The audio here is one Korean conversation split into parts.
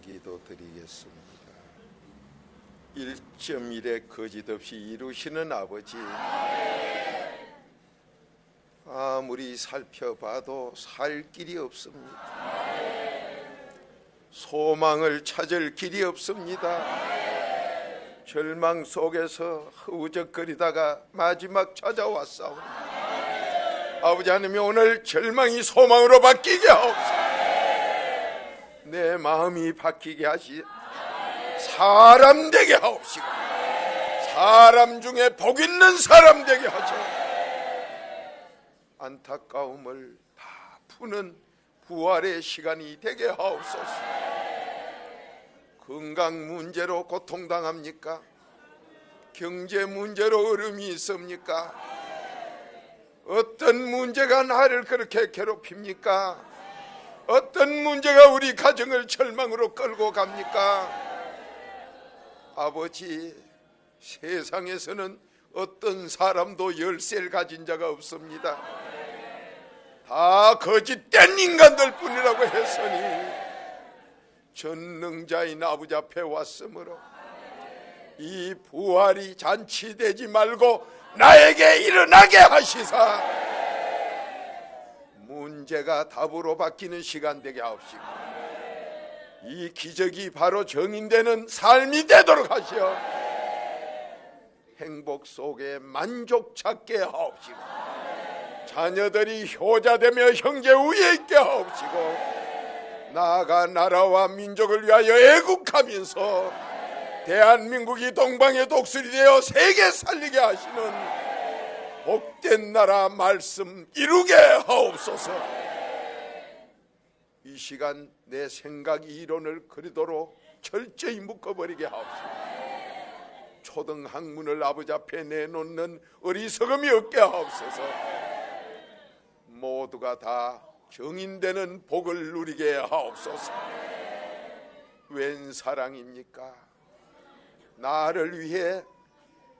기도드리겠습니다. 1.1의 거짓 없이 이루시는 아버지, 아무리 살펴봐도 살 길이 없습니다. 소망을 찾을 길이 없습니다. 절망 속에서 흐우적거리다가 마지막 찾아왔사오니 아버지 하나님, 오늘 절망이 소망으로 바뀌게 하옵소서. 내 마음이 바뀌게 하시, 사람 되게 하옵시고 사람 중에 복 있는 사람 되게 하셔. 안타까움을 다 푸는 부활의 시간이 되게 하옵소서. 건강 문제로 고통당합니까? 경제 문제로 어려움이 있습니까? 어떤 문제가 나를 그렇게 괴롭힙니까? 어떤 문제가 우리 가정을 절망으로 끌고 갑니까? 아버지, 세상에서는 어떤 사람도 열쇠를 가진 자가 없습니다. 다 거짓된 인간들 뿐이라고 했으니 전능자인 아버지 앞에 왔으므로 이 부활이 잔치되지 말고 나에게 일어나게 하시사 문제가 답으로 바뀌는 시간 되게 하옵시고 이 기적이 바로 정인되는 삶이 되도록 하시어 행복 속에 만족 찾게 하옵시고 자녀들이 효자되며 형제 우위에 있게 하옵시고 나아가 나라와 민족을 위하여 애국하면서 대한민국이 동방의 독수리 되어 세계 살리게 하시는 복된 나라 말씀 이루게 하옵소서. 이 시간 내 생각 이론을 그리도록 철저히 묶어버리게 하옵소서. 초등학문을 아버지 앞에 내놓는 어리석음이 없게 하옵소서. 모두가 다 정인되는 복을 누리게 하옵소서. 웬 사랑입니까? 나를 위해,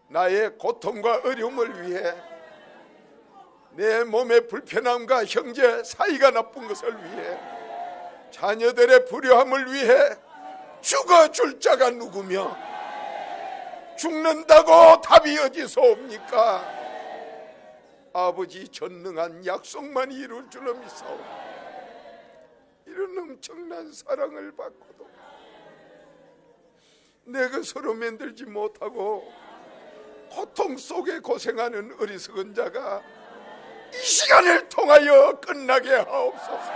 나의 고통과 어려움을 위해, 내 몸의 불편함과 형제 사이가 나쁜 것을 위해, 자녀들의 불효함을 위해 죽어줄 자가 누구며 죽는다고 답이 어디서 옵니까? 아버지 전능한 약속만 이룰 줄로 믿사오니 이런 엄청난 사랑을 받고도 내 것으로 만들지 못하고 고통 속에 고생하는 어리석은 자가 이 시간을 통하여 끝나게 하옵소서.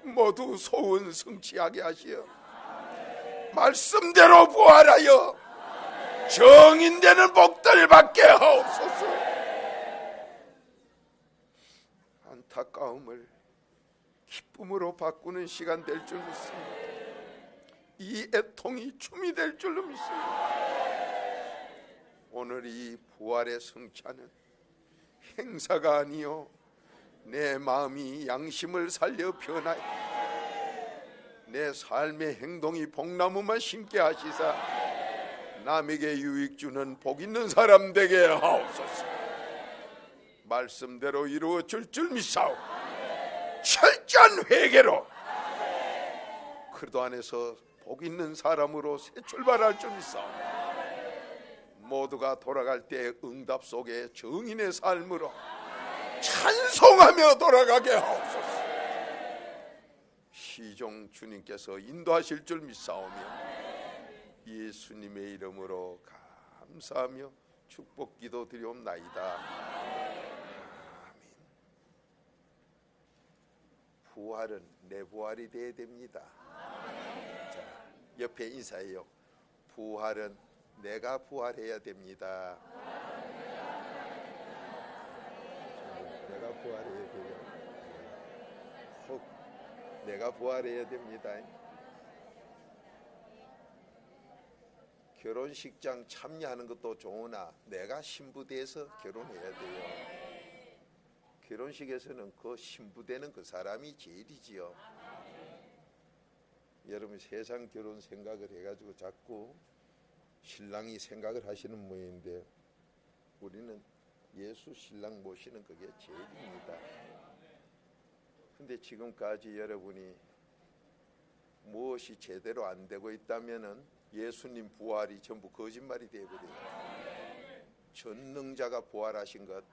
모두 소원 성취하게 하시어 말씀대로 부활하여 정인되는 복들 받게 하옵소서. 안타까움을 기쁨으로 바꾸는 시간 될 줄 믿습니다. 이 애통이 춤이 될 줄로 믿습니다. 오늘 이 부활의 성찬은 행사가 아니요 내 마음이 양심을 살려 변하여 내 삶의 행동이 복나무만 심게 하시사 남에게 유익 주는 복 있는 사람 되게 하옵소서. 말씀대로 이루어질 줄 믿사오. 철저한 회개로 그리스도 안에서 복 있는 사람으로 새 출발할 줄 믿사오. 모두가 돌아갈 때 응답 속에 정인의 삶으로 찬송하며 돌아가게 하옵소서. 시종 주님께서 인도하실 줄 믿사오며 예수님의 이름으로 감사하며 축복 기도 드리옵나이다. 아멘. 부활은 내 부활이 되어야 됩니다. 자, 옆에 인사해요. 부활은 내가 부활해야 됩니다. 내가 부활해야 돼요. 내가 부활해야 됩니다. 결혼식장 참여하는 것도 좋으나 내가 신부돼서 결혼해야 돼요. 결혼식에서는 그 신부되는 그 사람이 제일이지요. 여러분 세상 결혼 생각을 해가지고 자꾸 신랑이 생각을 하시는 모양인데 우리는 예수 신랑 모시는 그게 제일입니다. 근데 지금까지 여러분이 무엇이 제대로 안 되고 있다면은 예수님 부활이 전부 거짓말이 되어버려요. 전능자가 부활하신 것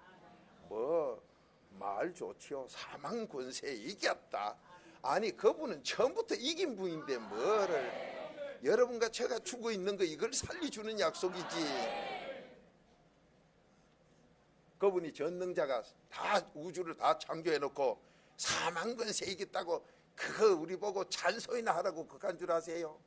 말 좋지요. 사망 권세에 이겼다. 아니 그분은 처음부터 이긴 분인데 뭐를, 여러분과 제가 죽어 있는 거 이걸 살려주는 약속이지. 그분이 전능자가 다 우주를 다 창조해놓고 사망 권세에 이겼다고 그거 우리 보고 찬송이나 하라고 그간 줄 아세요?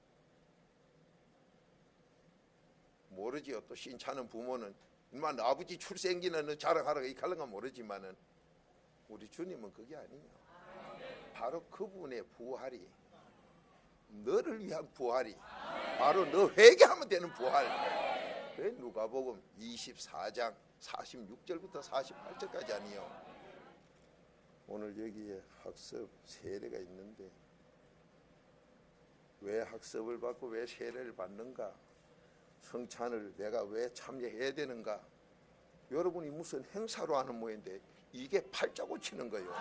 모르지요. 또 신차는 부모는 인마 아버지 출생기는 자랑하라고 이 칼랑가 모르지만은 우리 주님은 그게 아니에요. 바로 그분의 부활이, 너를 위한 부활이 바로 너 회개하면 되는 부활. 그래 누가복음 24장 46절부터 48절까지 아니에요. 오늘 여기에 학습 세례가 있는데 왜 학습을 받고 왜 세례를 받는가? 성찬을 내가 왜 참여해야 되는가? 여러분이 무슨 행사로 하는 모양인데 이게 팔자 고치는 거예요.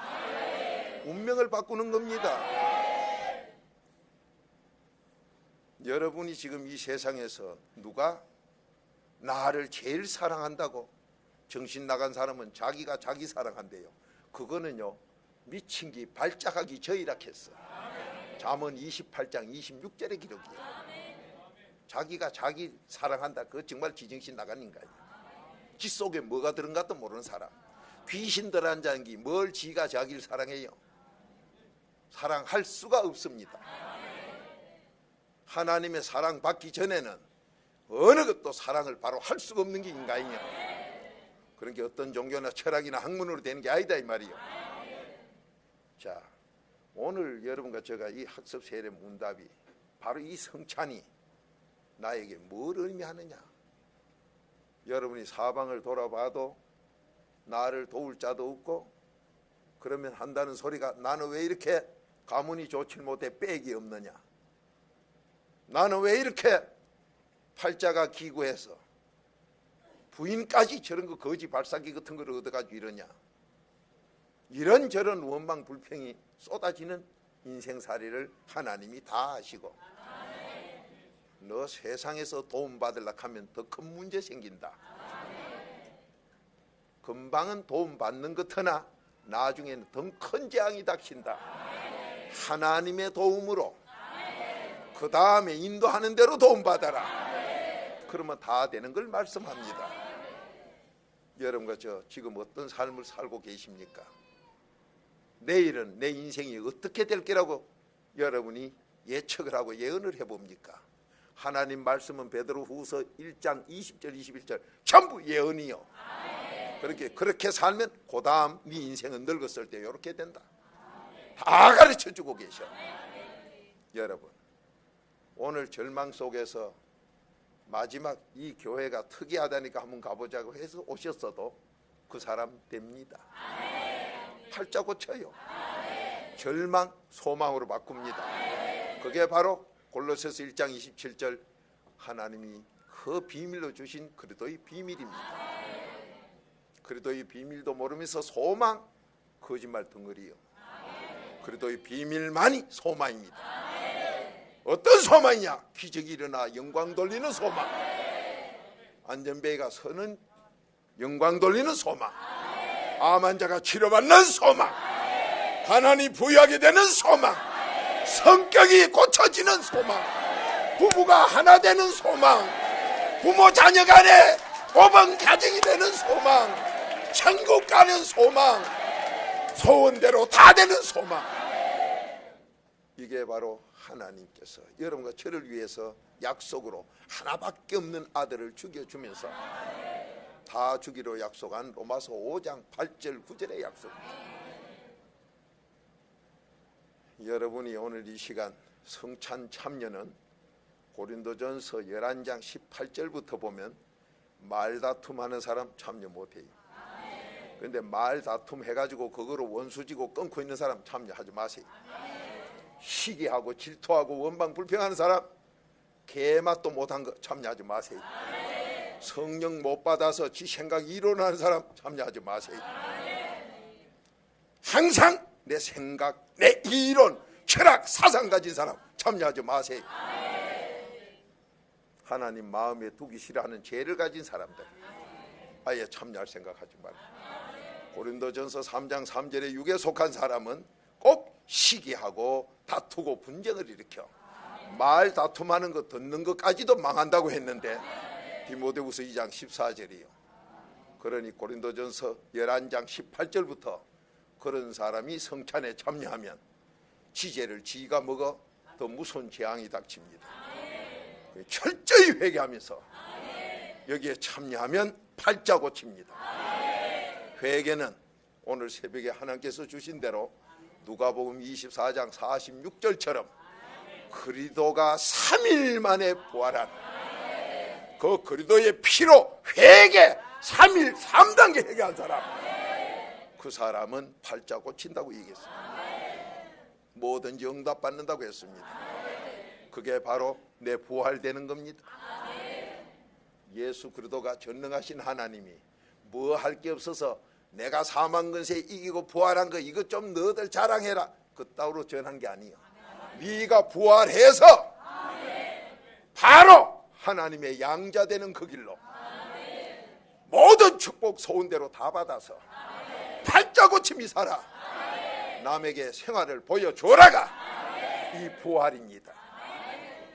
운명을 바꾸는 겁니다. 여러분이 지금 이 세상에서 누가 나를 제일 사랑한다고? 정신 나간 사람은 자기가 자기 사랑한대요. 그거는요 미친 기 발작하기 저이라 했어. 잠언 28장 26절의 기록이에요. 자기가 자기 사랑한다. 그거 정말 지정신 나간 인간이야. 지 속에 뭐가 들은 것도 모르는 사람. 귀신 들어앉은 기 뭘 지가 자기를 사랑해요? 사랑할 수가 없습니다. 하나님의 사랑 받기 전에는 어느 것도 사랑을 바로 할 수가 없는 게 인간이야. 그런 게 어떤 종교나 철학이나 학문으로 되는 게 아니다 이 말이에요. 자, 오늘 여러분과 제가 이 학습 세례 문답이 바로 이 성찬이 나에게 뭘 의미하느냐? 여러분이 사방을 돌아봐도 나를 도울 자도 없고, 그러면 한다는 소리가 나는 왜 이렇게 가문이 좋지 못해 빽이 없느냐? 나는 왜 이렇게 팔자가 기구해서 부인까지 저런 거 거지 발사기 같은 걸 얻어가지고 이러냐? 이런저런 원망 불평이 쏟아지는 인생살이를 하나님이 다 아시고, 너 세상에서 도움받으려고 하면 더 큰 문제 생긴다. 금방은 도움받는 것 하나 나중에는 더 큰 재앙이 닥친다. 하나님의 도움으로 그 다음에 인도하는 대로 도움받아라. 그러면 다 되는 걸 말씀합니다. 여러분과 저 지금 어떤 삶을 살고 계십니까? 내일은 내 인생이 어떻게 될 거라고 여러분이 예측을 하고 예언을 해봅니까? 하나님 말씀은 베드로후서 1장 20절 21절 전부 예언이요. 그렇게 살면 그 다음 네 인생은 늙었을 때 이렇게 된다. 다 가르쳐주고 계셔. 여러분, 오늘 절망 속에서 마지막 이 교회가 특이하다니까 한번 가보자고 해서 오셨어도 그 사람 됩니다. 팔자 고쳐요. 절망 소망으로 바꿉니다. 그게 바로 골로새서 1장 27절 하나님이 그 비밀로 주신 그리스도의 비밀입니다. 그리스도의 비밀도 모르면서 소망, 거짓말 덩어리요. 그리스도의 비밀만이 소망입니다. 어떤 소망이냐? 기적이 일어나 영광 돌리는 소망. 안전벨가 서는 영광 돌리는 소망. 암 환자가 치료받는 소망. 가난이 부유하게 되는 소망. 성격이 고쳐지는 소망. 부부가 하나 되는 소망. 부모 자녀 간에 고번 가정이 되는 소망. 천국 가는 소망. 소원대로 다 되는 소망. 이게 바로 하나님께서 여러분과 저를 위해서 약속으로 하나밖에 없는 아들을 죽여주면서 다 주기로 약속한 로마서 5장 8절 9절의 약속입니다. 여러분이 오늘 이 시간 성찬 참여는 고린도전서 11장 18절부터 보면 말다툼하는 사람 참여 못해요. 그런데 말다툼 해가지고 그거로 원수지고 끊고 있는 사람 참여하지 마세요. 시기하고 질투하고 원망 불평하는 사람, 개맛도 못한 거 참여하지 마세요. 성령 못 받아서 지 생각이 일어나는 사람 참여하지 마세요. 항상 내 생각, 내 이론 철학, 사상 가진 사람 참여하지 마세요. 하나님 마음에 두기 싫어하는 죄를 가진 사람들 아예 참여할 생각하지 말고. 고린도전서 3장 3절에 육에 속한 사람은 꼭 시기하고 다투고 분쟁을 일으켜 말 다툼하는 거 듣는 것까지도 망한다고 했는데 디모데후서 2장 14절이요. 그러니 고린도전서 11장 18절부터 그런 사람이 성찬에 참여하면 지제를 지가 먹어 더 무서운 재앙이 닥칩니다. 철저히 회개하면서 여기에 참여하면 팔자 고칩니다. 회개는 오늘 새벽에 하나님께서 주신 대로 누가복음 24장 46절처럼 그리스도가 3일 만에 부활한 그 그리스도의 피로 회개 3일 3단계 회개한 사람, 그 사람은 팔자 고친다고 얘기했습니다. 뭐든지 응답받는다고 했습니다. 그게 바로 내 부활되는 겁니다. 예수 그리스도가 전능하신 하나님이 뭐 할 게 없어서 내가 사망 근세에 이기고 부활한 거 이거 좀 너희들 자랑해라 그 따위로 전한 게 아니에요. 네가 부활해서 바로 하나님의 양자 되는 그 길로 모든 축복 소원대로 다 받아서 팔자 고침이 살아 남에게 생활을 보여줘라가 이 부활입니다.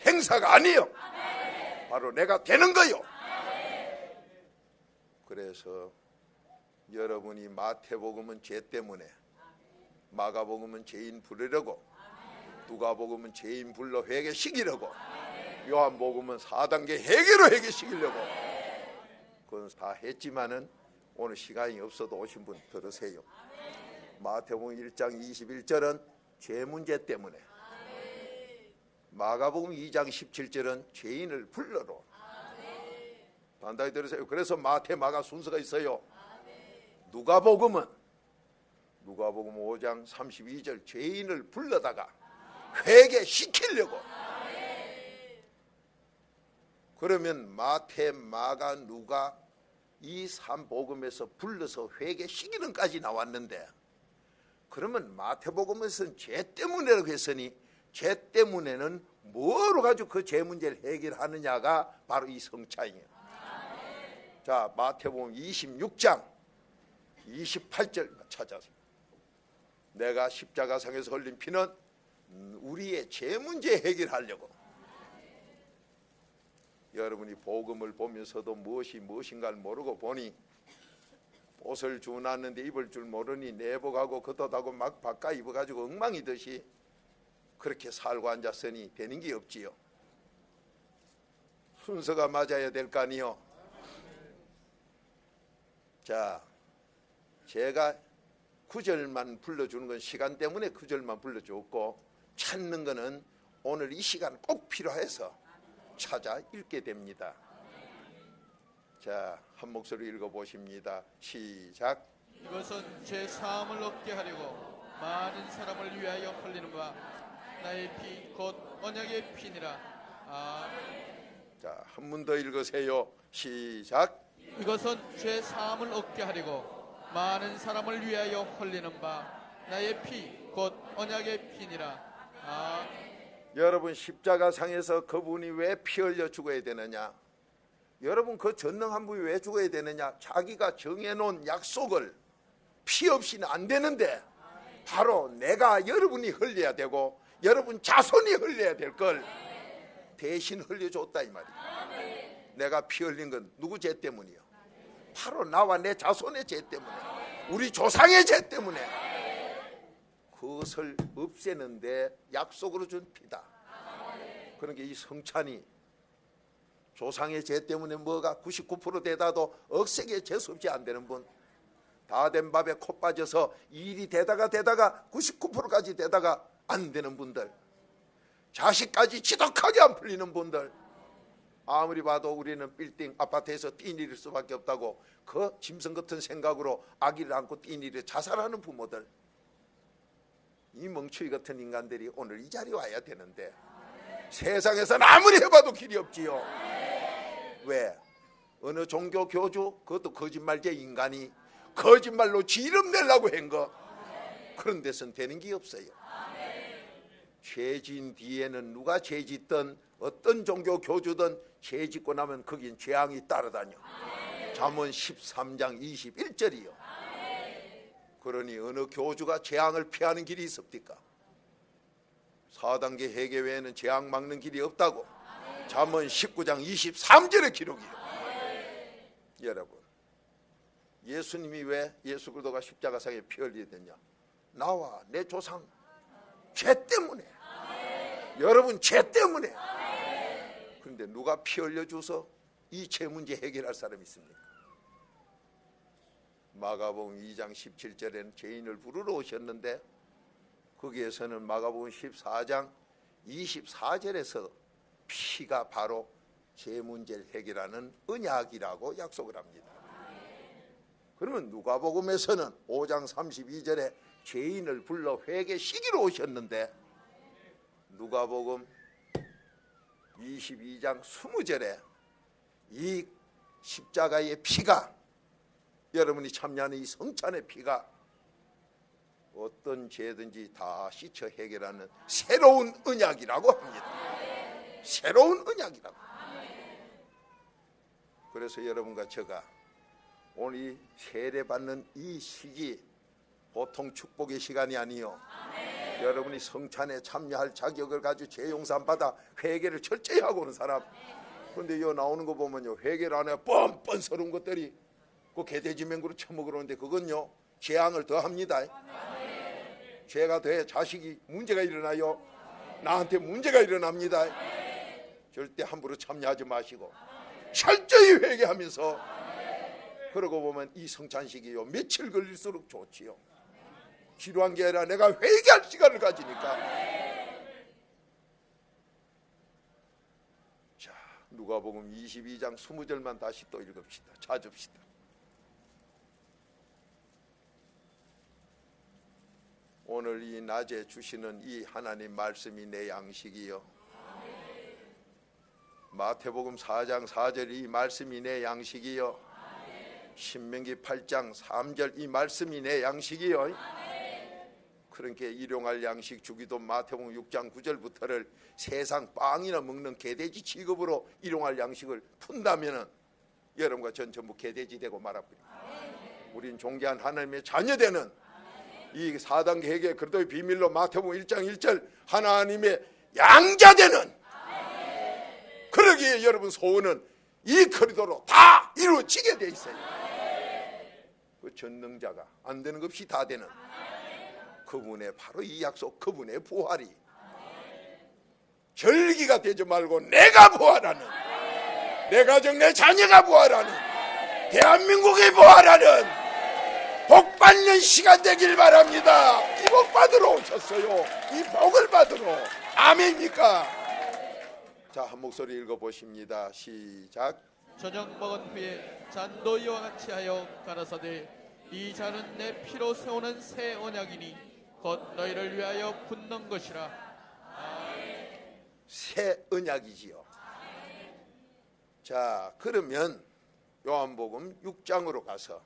행사가 아니에요. 바로 내가 되는 거요. 그래서 여러분이 마태복음은 죄 때문에, 마가복음은 죄인 부르려고, 누가복음은 죄인 불러 회개시키려고, 요한복음은 4단계 회개로 회개시키려고 그건 다 했지만은 오늘 시간이 없어도 오신 분 들으세요. 마태복음 1장 21절은 죄 문제 때문에, 마가복음 2장 17절은 죄인을 불러로. 단단히 들으세요. 그래서 마태, 마가 순서가 있어요. 누가복음은 누가복음 5장 32절 죄인을 불러다가 회개시키려고. 그러면 마태, 마가, 누가 이 3복음에서 불러서 회개시키는까지 나왔는데, 그러면 마태복음에서는 죄 때문이라고 했으니 죄 때문에는 뭐로 가지고 그 죄 문제를 해결하느냐가 바로 이 성찬이에요. 자, 마태복음 26장 28절 찾아서 내가 십자가상에서 흘린 피는 우리의 죄 문제 해결하려고. 여러분이 복음을 보면서도 무엇이 무엇인가를 모르고 보니 옷을 주놨는데 입을 줄 모르니 내복하고 겉옷하고 막 바꿔 입어가지고 엉망이듯이 그렇게 살고 앉았으니 되는 게 없지요. 순서가 맞아야 될 거 아니요. 자, 제가 구절만 불러주는 건 시간 때문에 구절만 불러줬고, 찾는 거는 오늘 이 시간 꼭 필요해서 찾아 읽게 됩니다. 자, 한 목소리 읽어보십니다. 시작. 이것은 제 사함을 얻게 하려고 많은 사람을 위하여 흘리는 바 나의 피 곧 언약의 피니라. 아멘. 자, 한 번 더 읽으세요. 시작. 이것은 제 사함을 얻게 하려고 많은 사람을 위하여 흘리는 바 나의 피 곧 언약의 피니라. 아멘. 여러분, 십자가상에서 그분이 왜 피 흘려 죽어야 되느냐? 여러분, 그 전능한 분이 왜 죽어야 되느냐? 자기가 정해놓은 약속을 피 없이는 안 되는데 바로 내가 여러분이 흘려야 되고 여러분 자손이 흘려야 될 걸 대신 흘려줬다 이 말이에요. 내가 피 흘린 건 누구 죄 때문이요? 바로 나와 내 자손의 죄 때문에, 우리 조상의 죄 때문에. 그것을 없애는데 약속으로 준 피다. 그러니까 이 성찬이 조상의 죄 때문에 뭐가 99% 되다도 억세게 재수 없이 안 되는 분, 다 된 밥에 코 빠져서 일이 되다가 99%까지 되다가 안 되는 분들, 자식까지 지독하게 안 풀리는 분들, 아무리 봐도 우리는 빌딩 아파트에서 뛰내릴 수밖에 없다고 그 짐승 같은 생각으로 아기를 안고 뛰내려 자살하는 부모들, 이 멍청이 같은 인간들이 오늘 이 자리에 와야 되는데 세상에서는 아무리 해봐도 길이 없지요. 왜? 어느 종교 교주, 그것도 거짓말제 인간이 거짓말로 지 이름 내려고 한 거, 그런 데서는 되는 게 없어요. 죄 지은 뒤에는 누가 죄 짓든 어떤 종교 교주든 죄 짓고 나면 거긴 재앙이 따라다녀. 잠언 13장 21절이요. 그러니 어느 교주가 재앙을 피하는 길이 있습니까? 4단계 회개 외에는 재앙 막는 길이 없다고 잠언 19장 23절의 기록이요. 여러분, 예수님이 왜 예수 그리스도가 십자가상에 피 흘려야 되냐? 나와 내 조상 죄 때문에. 여러분, 죄 때문에. 그런데 누가 피 흘려줘서 이 죄 문제 해결할 사람이 있습니까? 마가복음 2장 17절에는 죄인을 부르러 오셨는데 거기에서는 마가복음 14장 24절에서 피가 바로 죄 문제를 해결하는 언약이라고 약속을 합니다. 그러면 누가복음에서는 5장 32절에 죄인을 불러 회개시키러 오셨는데 누가복음 22장 20절에 이 십자가의 피가, 여러분이 참여하는 이 성찬의 피가 어떤 죄든지 다 씻어 해결하는 새로운 언약이라고 합니다. 새로운 언약이라고. 그래서 여러분과 제가 오늘 이 세례받는 이 시기 보통 축복의 시간이 아니요. 여러분이 성찬에 참여할 자격을 가지고 죄 용산 받아 회개를 철저히 하고 오는 사람. 그런데 여기 나오는 거 보면요, 회개를 안 해 뻔뻔스러운 것들이 그 개돼지 맹구로 처먹으러 오는데 그건요 재앙을 더합니다. 죄가 돼 자식이 문제가 일어나요. 나한테 문제가 일어납니다. 절대 함부로 참여하지 마시고 철저히 회개하면서, 그러고 보면 이 성찬식이요 며칠 걸릴수록 좋지요. 지루한 게 아니라 내가 회개할 시간을 가지니까. 자, 누가복음 22장 20절만 다시 또 읽읍시다. 찾읍시다. 오늘 이 낮에 주시는 이 하나님 말씀이 내 양식이요. 마태복음 4장 4절 이 말씀이 내 양식이요. 신명기 8장 3절 이 말씀이 내 양식이요. 그러니까 일용할 양식 주기도 마태복음 6장 9절부터를 세상 빵이나 먹는 개돼지 취급으로 일용할 양식을 푼다면은 여러분과 전 전부 개돼지 되고 말아버립니다. 우린 존귀한 하나님의 자녀되는 이 4단계 회개 그리스도의 비밀로 마태복음 1장 1절 하나님의 양자되는, 그러기에 여러분 소원은 이 그리스도로 다 이루어지게 돼 있어요. 그 전능자가 안 되는 것 없이 다 되는 그분의 바로 이 약속, 그분의 부활이 절기가 되지 말고 내가 부활하는, 내 가정 내 자녀가 부활하는, 대한민국이 부활하는 복받는 시간 되길 바랍니다. 이 복 받으러 오셨어요. 이 복을 받으러. 아멘입니까? 자, 한 목소리 읽어보십니다. 시작. 저녁 먹은 후에 잔도 이와 같이 하여 가라사대 이 잔은 내 피로 세우는 새 언약이니 곧 너희를 위하여 붓는 것이라. 새 언약이지요. 자, 그러면 요한복음 6장으로 가서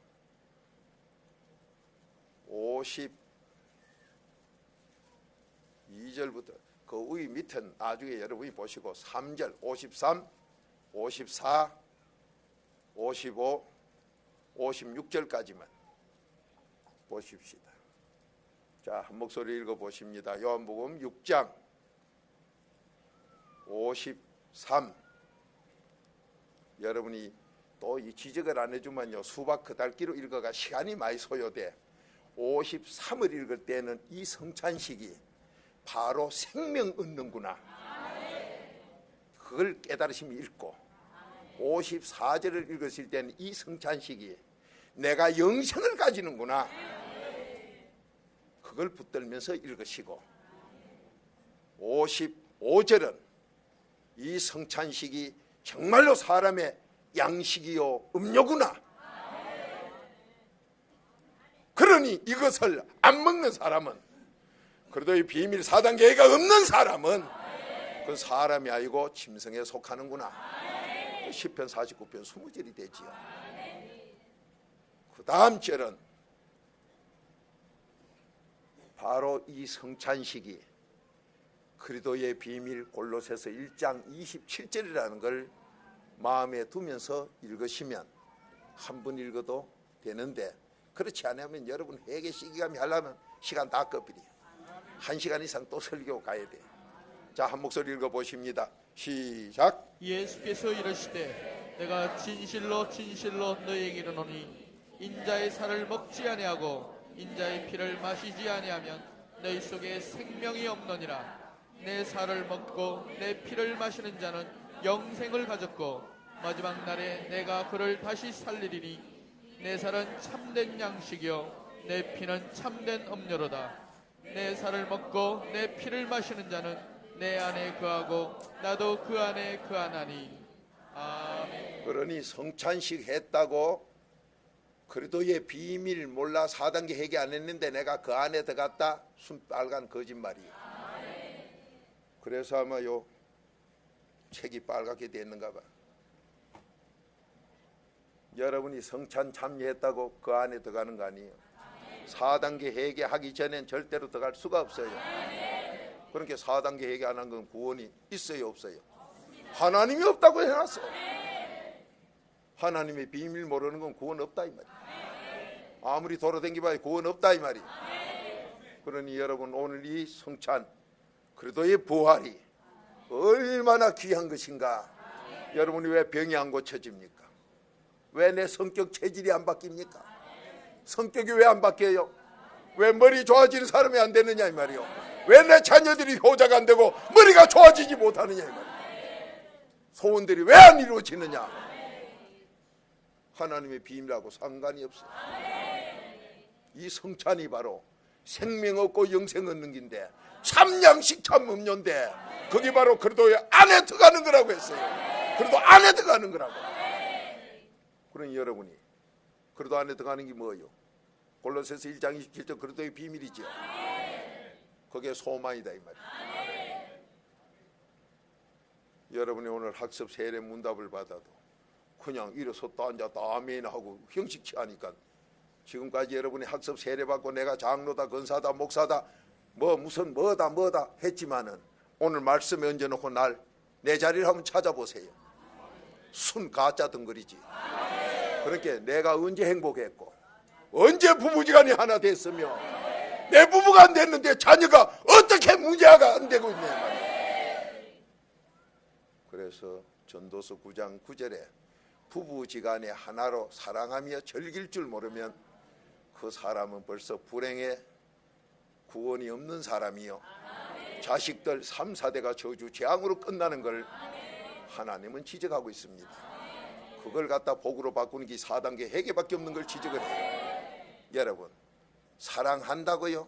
52절부터 그 위 밑은 나중에 여러분이 보시고 3절 53, 54, 55, 56절까지만 보십시다. 자, 한 목소리 읽어보십니다. 요한복음 6장 53. 여러분이 또 이 지적을 안 해주면요 수박 그달기로 읽어가 시간이 많이 소요돼. 53을 읽을 때는 이 성찬식이 바로 생명 얻는구나, 그걸 깨달으시면 읽고, 54절을 읽으실 때는 이 성찬식이 내가 영생을 가지는구나, 그걸 붙들면서 읽으시고, 55절은 이 성찬식이 정말로 사람의 양식이요 음료구나, 그러니 이것을 안 먹는 사람은, 그래도 이 비밀 4단계가 없는 사람은 그 사람이 아니고 짐승에 속하는구나. 시편 49편 20절이 되지요. 그 다음 절은 바로 이 성찬식이 그리스도의 비밀 골로새서 1장 27절이라는 걸 마음에 두면서 읽으시면 한 번 읽어도 되는데, 그렇지 않으면 여러분 회개 시기감이 하려면 시간 다 꺼버려. 1시간 이상 또 설교 가야 돼. 자, 한 목소리 읽어보십니다. 시작. 예수께서 이르시되 내가 진실로 진실로 너희에게 이르노니 인자의 살을 먹지 아니하고 인자의 피를 마시지 아니하면 너희 속에 생명이 없느니라. 내 살을 먹고 내 피를 마시는 자는 영생을 가졌고 마지막 날에 내가 그를 다시 살리리니 내 살은 참된 양식이요 내 피는 참된 음료로다. 내 살을 먹고 내 피를 마시는 자는 내 안에 거하고 나도 그 안에 거하나니. 아멘. 그러니 성찬식 했다고 그리스도의 비밀 몰라 4단계 회개 안 했는데 내가 그 안에 들어갔다? 순빨간 거짓말이에요. 그래서 아마 요 책이 빨갛게 됐는가 봐. 여러분이 성찬 참여했다고 그 안에 들어가는 거 아니에요. 4단계 회개하기 전엔 절대로 들어갈 수가 없어요. 그러니까 4단계 회개 안 한 건 구원이 있어요, 없어요? 하나님이 없다고 해놨어. 하나님의 비밀 모르는 건 구원 없다 이 말이에요. 아무리 돌아다니봐야 구원 없다 이 말이에요. 그러니 여러분, 오늘 이 성찬 그리스도의 부활이 얼마나 귀한 것인가. 여러분이 왜 병이 안 고쳐집니까? 왜 내 성격 체질이 안 바뀝니까? 성격이 왜 안 바뀌어요? 왜 머리 좋아지는 사람이 안 되느냐 이 말이요. 왜 내 자녀들이 효자가 안 되고 머리가 좋아지지 못하느냐 이 말이요. 소원들이 왜 안 이루어지느냐? 하나님의 비밀하고 상관이 없어요. 이 성찬이 바로 생명 얻고 영생 얻는 긴데, 참 양식 참 음료인데, 그게 바로 그리스도의 안에 들어가는 거라고 했어요. 그리스도 안에 들어가는 거라고. 그러니 여러분이 그리스도 안에 들어가는 게 뭐예요? 골로새서 1장 27절 그리스도의 비밀이죠. 그게 소망이다 이 말이에요. 여러분이 오늘 학습 세례 문답을 받아도 그냥 일어섰다 앉았다 아멘 하고 형식 취하니까, 지금까지 여러분이 학습 세례 받고 내가 장로다 권사다 목사다 뭐 무슨 뭐다 했지만은 오늘 말씀에 얹어놓고 내 자리를 한번 찾아보세요. 순 가짜 덩거리지. 그렇게 내가 언제 행복했고 언제 부부지간이 하나 됐으며 내 부부가 안 됐는데 자녀가 어떻게 문제가 안 되고 있냐 말이야. 그래서 전도서 9장 9절에 부부지간에 하나로 사랑하며 즐길 줄 모르면 그 사람은 벌써 불행에 구원이 없는 사람이요 자식들 3, 4대가 저주 재앙으로 끝나는 걸 하나님은 지적하고 있습니다. 그걸 갖다 복으로 바꾸는 게 4단계 회개밖에 없는 걸 지적을 해요. 여러분, 사랑한다고요?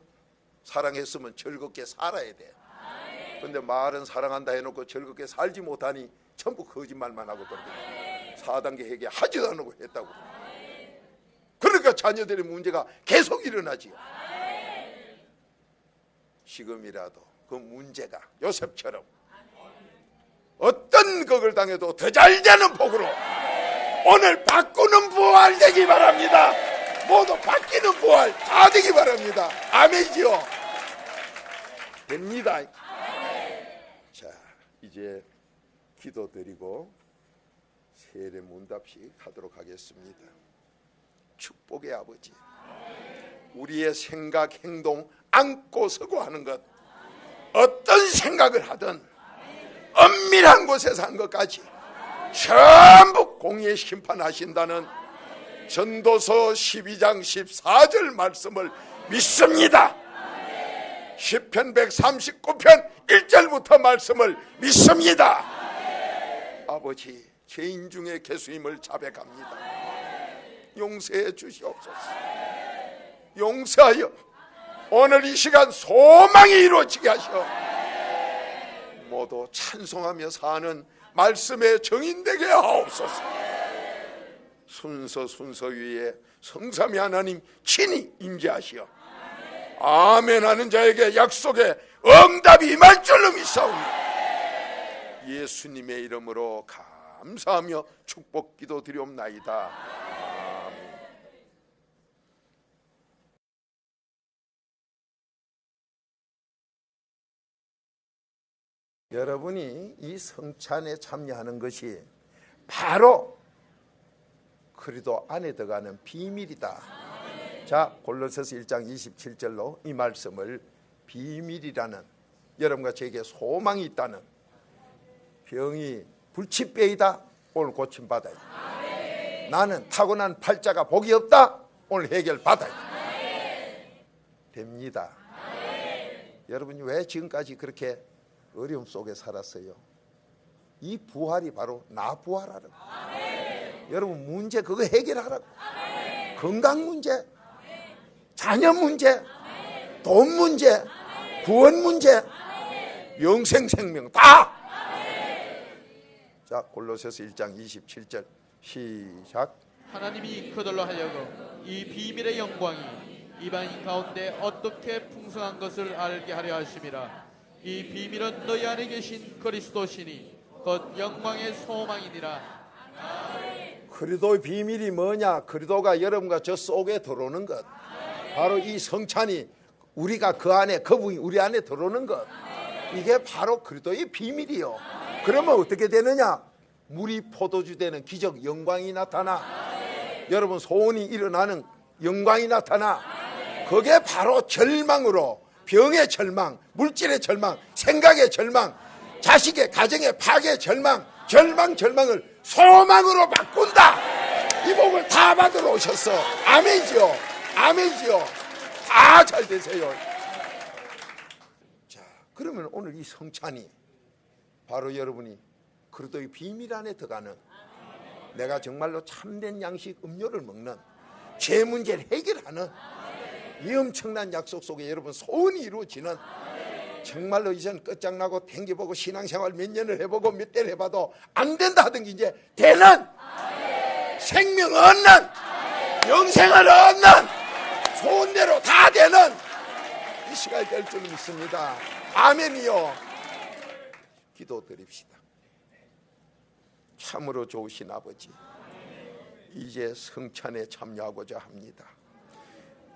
사랑했으면 즐겁게 살아야 돼. 그런데 말은 사랑한다 해놓고 즐겁게 살지 못하니 전부 거짓말만 하고 돌아다녀요. 4단계 회개 하지도 않고 했다고. 그러니까 자녀들의 문제가 계속 일어나지요. 지금이라도 그 문제가 요셉처럼 어떤 것을 당해도 더 잘 되는 복으로 오늘 바꾸는 부활 되기 바랍니다. 모두 바뀌는 부활 다 되기 바랍니다. 아멘이죠? 됩니다. 자, 이제 기도드리고 세례 문답식 하도록 하겠습니다. 축복의 아버지, 우리의 생각, 행동, 앉고 서고 하는 것, 어떤 생각을 하든 엄밀한 곳에서 한 것까지 전부 공의의 심판하신다는 전도서 12장 14절 말씀을 믿습니다. 시편 139편 1절부터 말씀을 믿습니다. 아버지, 죄인 중에 개수임을 자백합니다. 용서해 주시옵소서. 용서하여 오늘 이 시간 소망이 이루어지게 하시어 모두 찬송하며 사는 말씀의 정인되게 하옵소서. 순서 위에 성삼위 하나님 친히 임재하시어 아멘 하는 자에게 약속의 응답이 임할 줄로 믿사옵니다. 예수님의 이름으로 감사하며 축복 기도 드리옵나이다. 여러분이 이 성찬에 참여하는 것이 바로 그리스도 안에 들어가는 비밀이다. 자, 골로새서 1장 27절로 이 말씀을 비밀이라는, 여러분과 제게 소망이 있다는, 병이 불치병이다, 오늘 고침받아야 돼. 나는 타고난 팔자가 복이 없다, 오늘 해결받아야 돼. 됩니다. 여러분이 왜 지금까지 그렇게 어려움 속에 살았어요? 이 부활이 바로 나 부활하라고. 여러분 문제 그거 해결하라고. 건강 문제, 자녀 문제, 돈 문제, 구원 문제, 영생 생명 다. 자, 골로새서 1장 27절 시작. 하나님이 그들로 하여금 이 비밀의 영광이 이방인 가운데 어떻게 풍성한 것을 알게 하려 하심이라. 이 비밀은 너희 안에 계신 그리스도시니 곧 영광의 소망이니라. 그리스도의 비밀이 뭐냐? 그리스도가 여러분과 저 속에 들어오는 것. 바로 이 성찬이 우리가 그 안에, 그분이 우리 안에 들어오는 것. 이게 바로 그리스도의 비밀이요. 그러면 어떻게 되느냐? 물이 포도주 되는 기적, 영광이 나타나. 여러분 소원이 일어나는 영광이 나타나. 그게 바로 절망으로, 병의 절망, 물질의 절망, 생각의 절망, 자식의 가정의 파괴 절망, 절망을 소망으로 바꾼다. 이 복을 다 받으러 오셨어. 아멘이죠. 아멘이죠. 다 잘 되세요. 자, 그러면 오늘 이 성찬이 바로 여러분이 그리스도의 비밀 안에 들어가는, 내가 정말로 참된 양식 음료를 먹는, 죄 문제를 해결하는 이 엄청난 약속 속에 여러분 소원이 이루어지는, 정말로 이전 끝장나고 댕겨보고 신앙생활 몇 년을 해보고 몇 대를 해봐도 안 된다 하던 게 이제 되는, 생명 얻는, 영생을 얻는, 소원대로 다 되는 이 시간이 될 줄 믿습니다. 아멘이요. 기도드립시다. 참으로 좋으신 아버지, 이제 성찬에 참여하고자 합니다.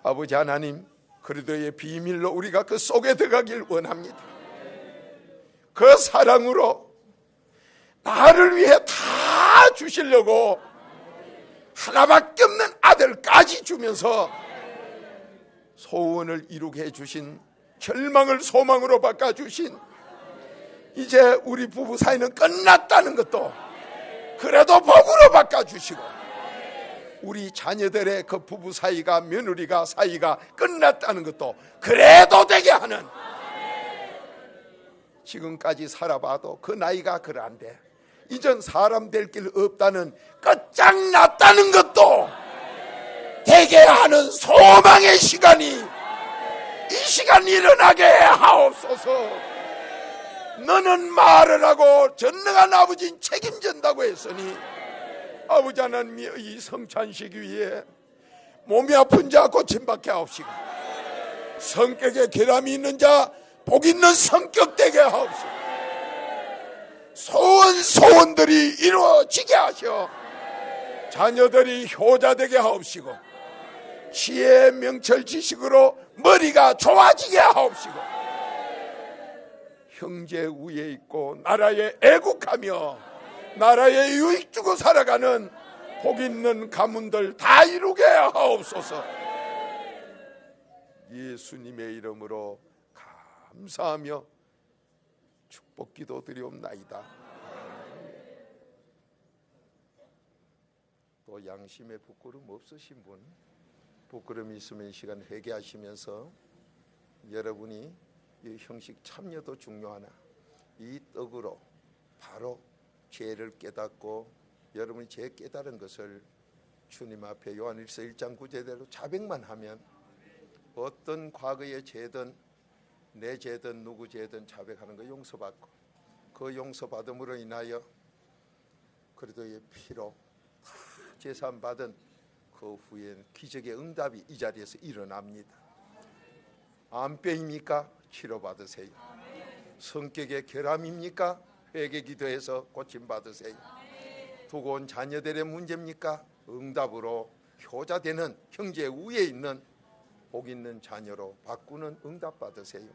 아버지 하나님, 그리스도의 비밀로 우리가 그 속에 들어가길 원합니다. 그 사랑으로 나를 위해 다 주시려고 하나밖에 없는 아들까지 주면서 소원을 이루게 해주신, 절망을 소망으로 바꿔주신, 이제 우리 부부 사이는 끝났다는 것도 그래도 복으로 바꿔주시고, 우리 자녀들의 그 부부 사이가, 며느리가 사이가 끝났다는 것도 그래도 되게 하는, 지금까지 살아봐도 그 나이가 그러한데 이젠 사람 될 길 없다는, 끝장났다는 것도 되게 하는 소망의 시간이 이 시간 일어나게 하옵소서. 너는 말을 하고 전능한 아버지는 책임진다고 했으니 아버지 하나님이 이 성찬식 위에 몸이 아픈 자 고침받게 하옵시고, 성격에 결함이 있는 자 복 있는 성격 되게 하옵시고, 소원들이 이루어지게 하셔 자녀들이 효자 되게 하옵시고, 지혜 명철 지식으로 머리가 좋아지게 하옵시고, 형제 우에 있고 나라에 애국하며 나라에 유익 주고 살아가는 복 있는 가문들 다 이루게 하옵소서. 예수님의 이름으로 감사하며 축복 기도 드리옵나이다. 또 양심에 부끄럼 없으신 분, 부끄럼이 있으면 이 시간 회개하시면서 여러분이 이 형식 참여도 중요하나 이 떡으로 바로 죄를 깨닫고 여러분이 죄 깨달은 것을 주님 앞에 요한일서 1장 9절대로 자백만 하면 어떤 과거의 죄든 내 죄든 누구 죄든 자백하는 거 용서받고, 그 용서받음으로 인하여 그리스도의 피로 제사함 받은 그 후엔 기적의 응답이 이 자리에서 일어납니다. 암병입니까? 치료받으세요. 성격의 결함입니까? 회개 기도해서 고침받으세요. 두고 온 자녀들의 문제입니까? 응답으로 효자되는, 형제 우에 있는 복 있는 자녀로 바꾸는 응답 받으세요.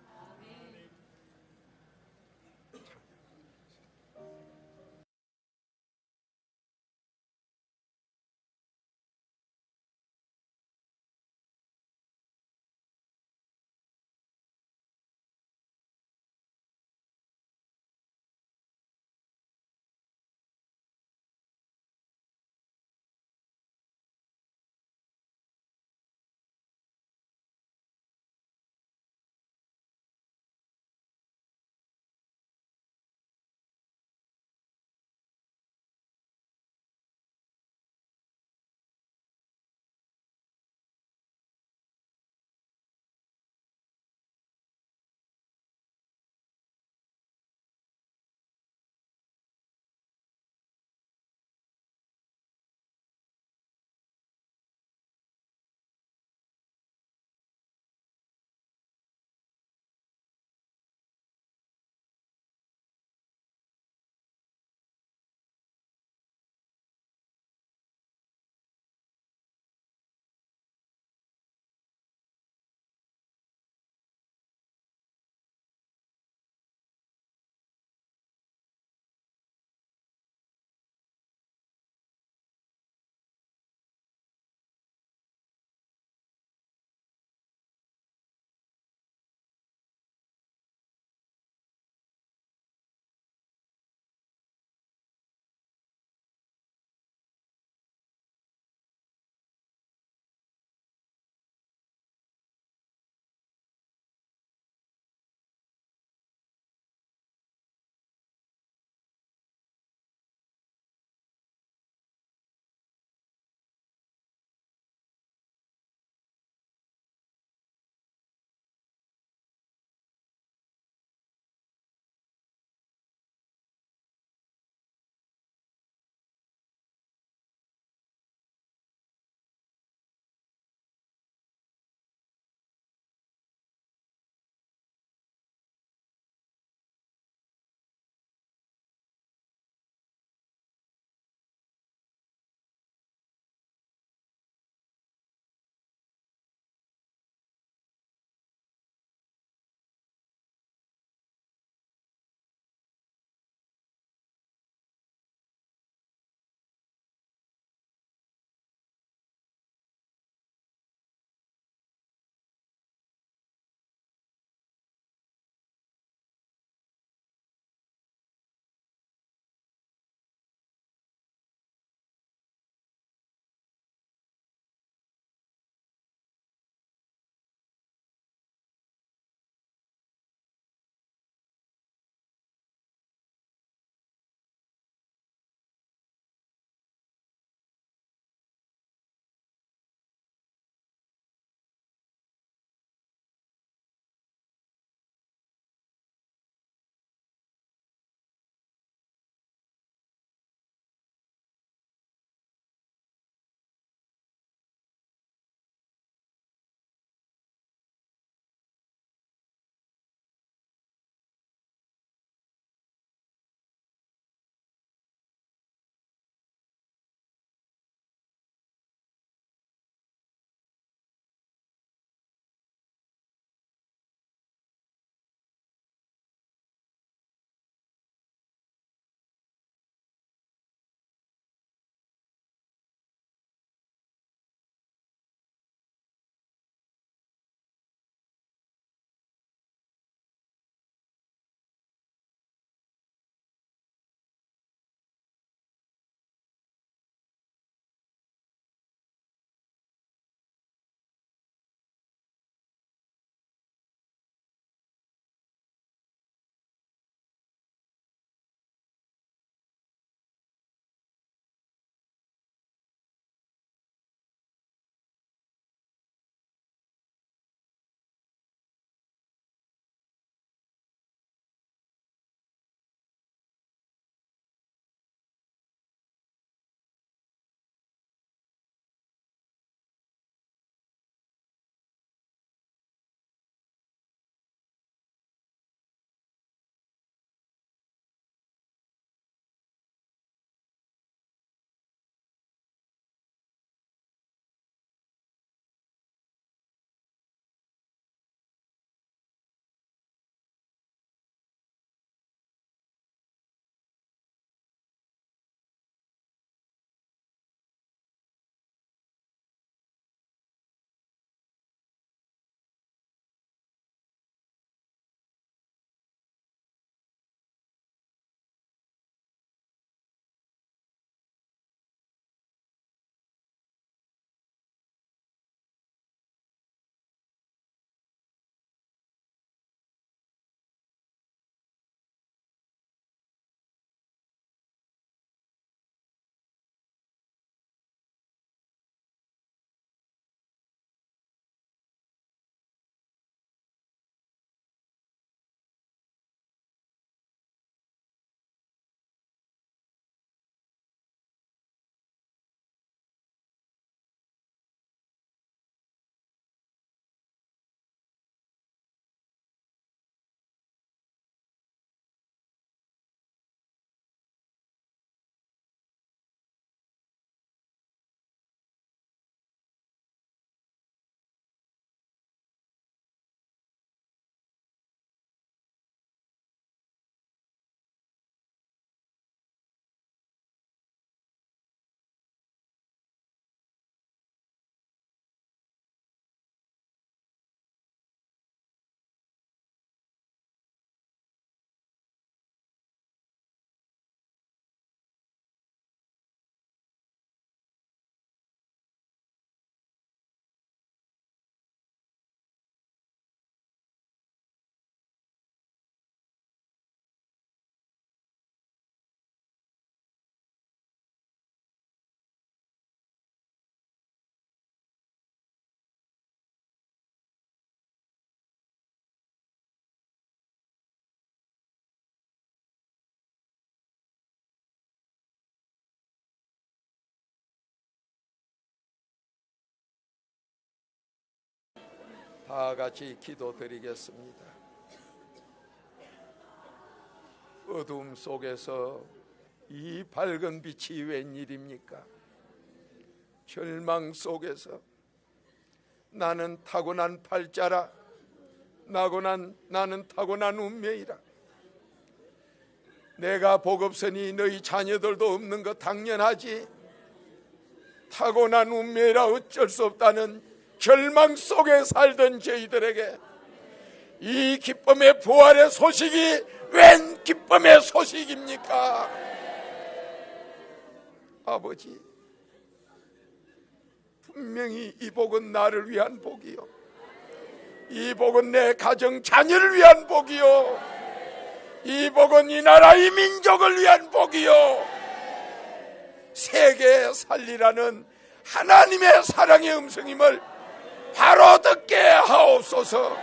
다 같이 기도드리겠습니다. 어둠 속에서 이 밝은 빛이 웬일입니까? 절망 속에서 나는 타고난 팔자라, 나는 타고난 운명이라, 내가 복 없으니 너희 자녀들도 없는 것 당연하지, 타고난 운명이라 어쩔 수 없다는 절망 속에 살던 저희들에게 이 기쁨의 부활의 소식이 웬 기쁨의 소식입니까? 아버지, 분명히 이 복은 나를 위한 복이요, 이 복은 내 가정 자녀를 위한 복이요, 이 복은 이 나라 이 민족을 위한 복이요, 세계 살리라는 하나님의 사랑의 음성임을 바로 듣게 하옵소서.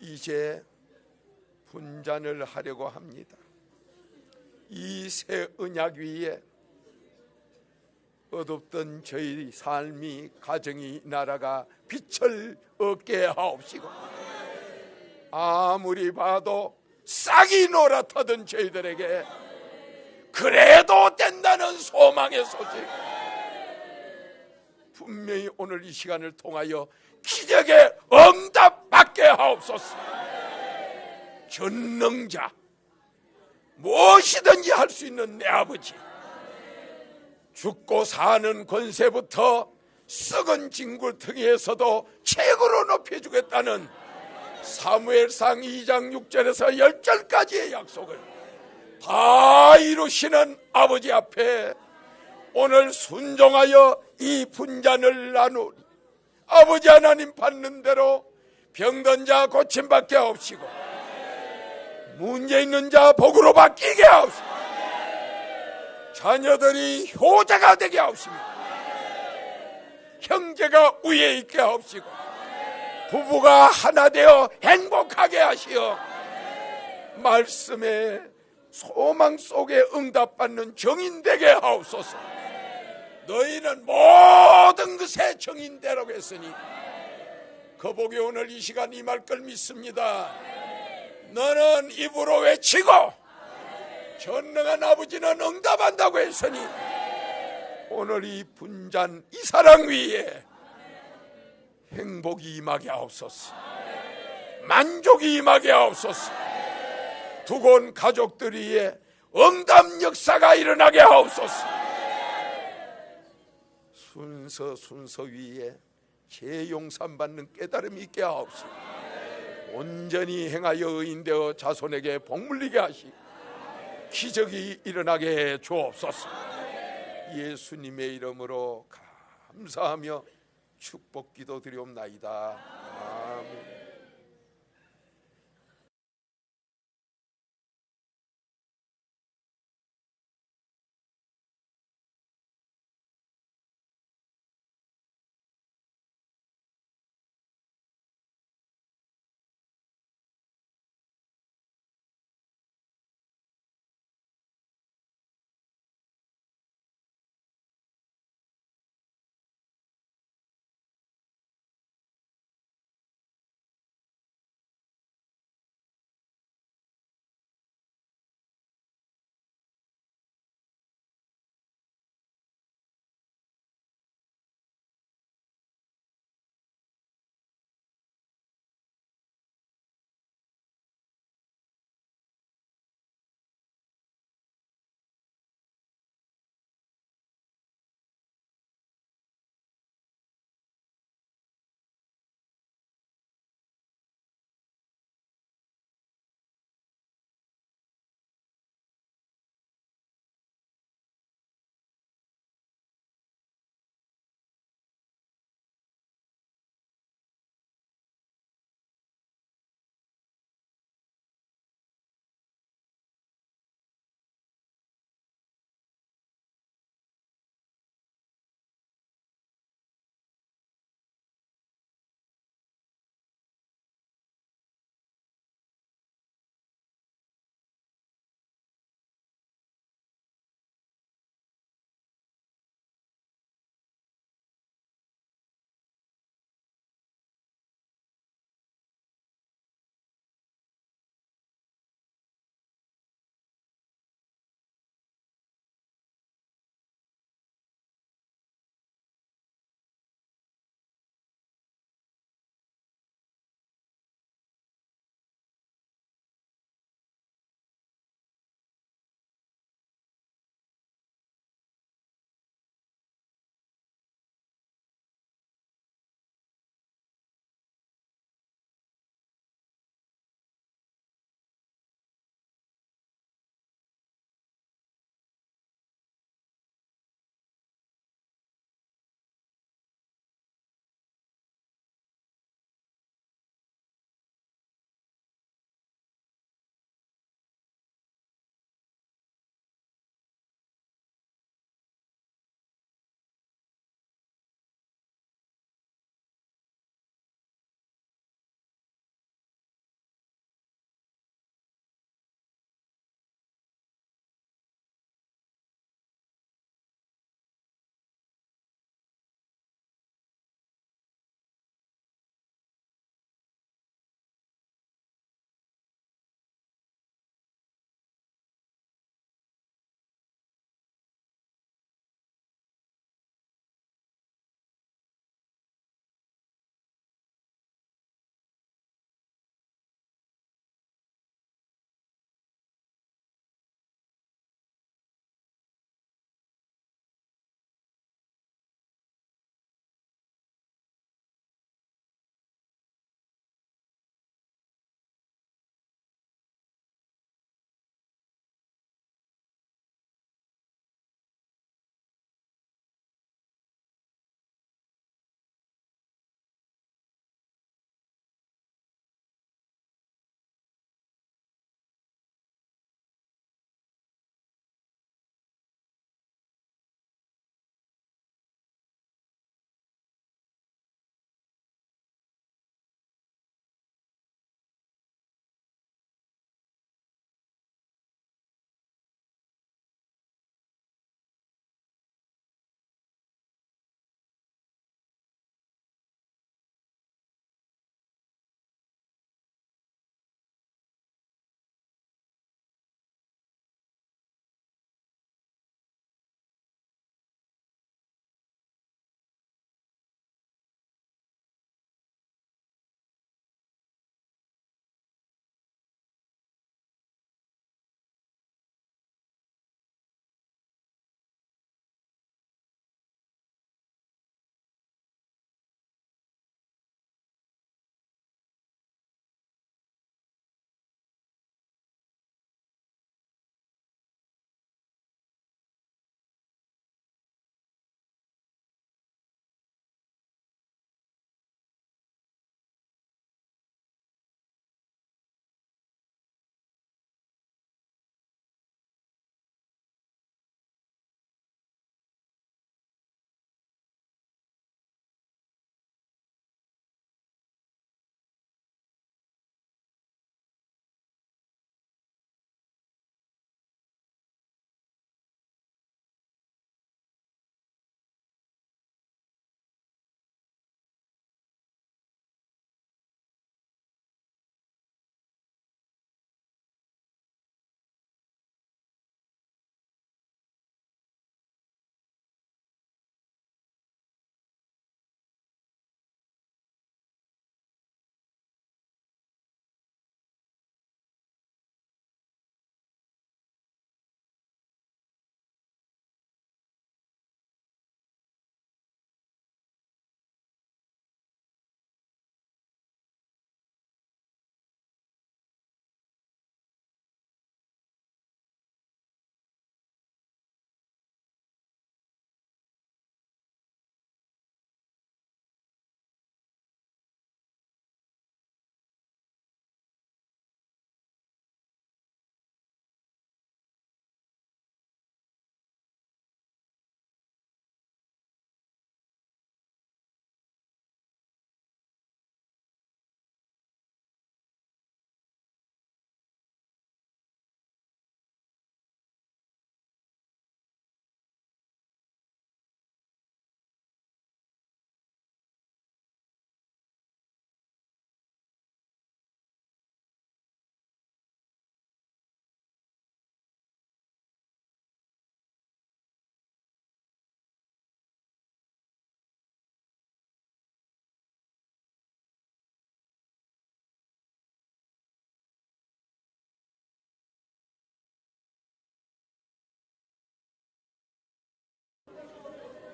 이제 분잔을 하려고 합니다. 이 새 언약 위에 어둡던 저희 삶이, 가정이, 나라가 빛을 얻게 하옵시고, 아무리 봐도 싹이 놀아타던 저희들에게 그래도 된다는 소망의 소식, 분명히 오늘 이 시간을 통하여 기적의 응답받게 하옵소서. 전능자, 무엇이든지 할 수 있는 내 아버지, 죽고 사는 권세부터 썩은 징굴텅이에서도 최고로 높여주겠다는 사무엘상 2장 6절에서 10절까지의 약속을 다 이루시는 아버지 앞에 오늘 순종하여 이 분잔을 나누리. 아버지 하나님 받는 대로 병든 자 고침받게 하옵시고, 문제 있는 자 복으로 바뀌게 하옵시고, 자녀들이 효자가 되게 하옵시고, 형제가 위에 있게 하옵시고, 부부가 하나 되어 행복하게 하시어 말씀의 소망 속에 응답받는 정인 되게 하옵소서. 너희는 모든 것의 정인되라고 했으니 그 복이 오늘 이 시간 임할 걸 믿습니다. 너는 입으로 외치고 전능한 아버지는 응답한다고 했으니 오늘 이 분잔, 이 사랑 위에 행복이 임하게 하옵소서, 만족이 임하게 하옵소서, 두고 온 가족들 위에 응답 역사가 일어나게 하옵소서. 순서 위에 재용산 받는 깨달음이 있게 하옵소서. 온전히 행하여 의인되어 자손에게 복물리게 하시고 기적이 일어나게 해 주옵소서. 예수님의 이름으로 감사하며 축복 기도 드리옵나이다. 아멘.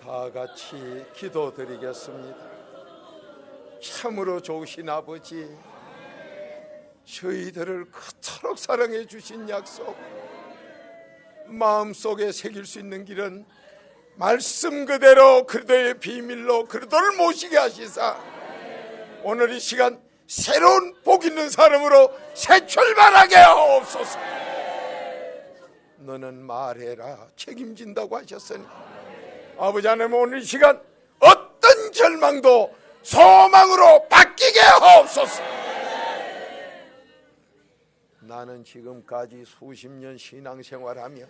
다 같이 기도드리겠습니다. 참으로 좋으신 아버지, 저희들을 그토록 사랑해 주신 약속, 마음속에 새길 수 있는 길은 말씀 그대로 그리스도의 비밀로 그리스도를 모시게 하시사 오늘 이 시간 새로운 복 있는 사람으로 새 출발하게 하옵소서. 너는 말해라 책임진다고 하셨으니 아버지 하나님, 오늘 이 시간 어떤 절망도 소망으로 바뀌게 하옵소서. 나는 지금까지 수십 년 신앙생활하며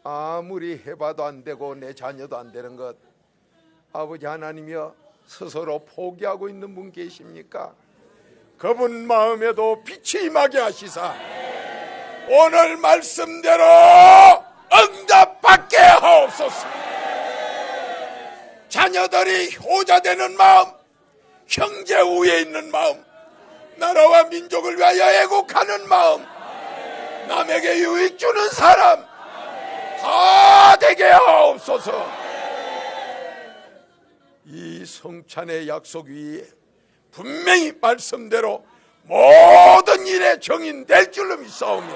아무리 해봐도 안 되고 내 자녀도 안 되는 것, 아버지 하나님이여 스스로 포기하고 있는 분 계십니까? 그분 마음에도 빛이 임하게 하시사 오늘 말씀대로 응답받게 하옵소서. 자녀들이 효자되는 마음, 형제 우에 있는 마음, 나라와 민족을 위하여 애국하는 마음, 남에게 유익 주는 사람 다 되게 하옵소서. 이 성찬의 약속 위에 분명히 말씀대로 모든 일에 정인 될 줄로 믿사오며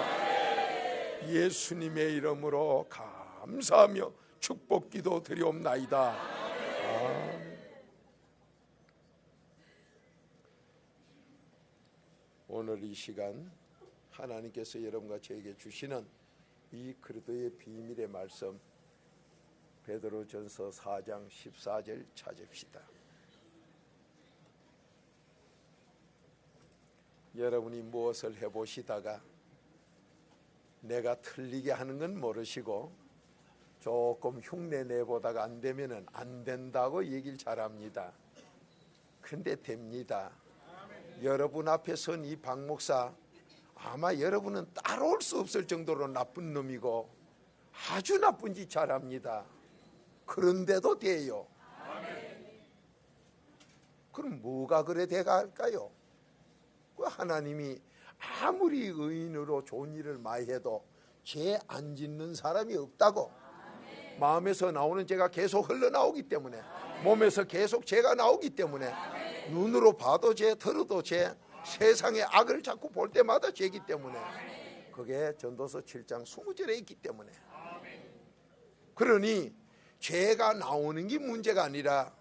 예수님의 이름으로 감사하며 축복기도 드리옵나이다. 오늘 이 시간 하나님께서 여러분과 저에게 주시는 이 그리스도의 비밀의 말씀, 베드로전서 4장 14절 찾읍시다. 여러분이 무엇을 해보시다가 내가 틀리게 하는 건 모르시고 조금 흉내 내보다가 안 되면은 안 된다고 얘기를 잘합니다. 근데 됩니다. 여러분 앞에 선 이 박 목사, 아마 여러분은 따라올 수 없을 정도로 나쁜 놈이고 아주 나쁜 짓 잘합니다. 그런데도 돼요. 그럼 뭐가 그래 돼가 할까요? 하나님이 아무리 의인으로 좋은 일을 많이 해도 죄 안 짓는 사람이 없다고. 마음에서 나오는 죄가 계속 흘러나오기 때문에, 몸에서 계속 죄가 나오기 때문에, 눈으로 봐도 죄, 들어도 죄, 세상의 악을 자꾸 볼 때마다 죄이기 때문에, 그게 전도서 7장 20절에 있기 때문에. 그러니 죄가 나오는 게 문제가 아니라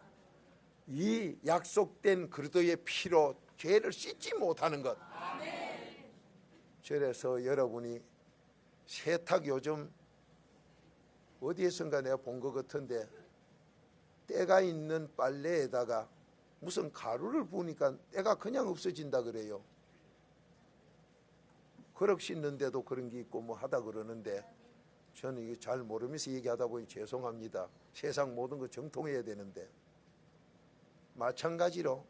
이 약속된 그리스도의 피로 죄를 씻지 못하는 것. 그래서 여러분이 세탁 요즘 어디에선가 내가 본 것 같은데 때가 있는 빨래에다가 무슨 가루를 부으니까 때가 그냥 없어진다 그래요. 그릇 씻는데도 그런 게 있고 뭐 하다 그러는데 저는 이게 잘 모르면서 얘기하다 보니 죄송합니다. 세상 모든 거 정통해야 되는데, 마찬가지로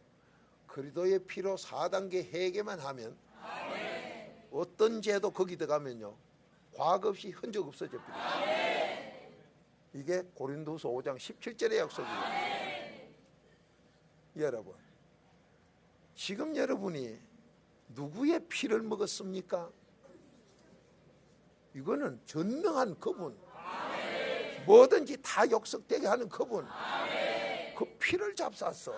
그리스도의 피로 4단계 회개만 하면 어떤 죄도 거기 들어가면요 과거 없이 흔적 없어져 버립니다. 이게 고린도서 5장 17절의 약속이에요. 여러분, 지금 여러분이 누구의 피를 먹었습니까? 이거는 전능한 그분, 뭐든지 다 역석되게 하는 그분, 그 피를 잡쌌어.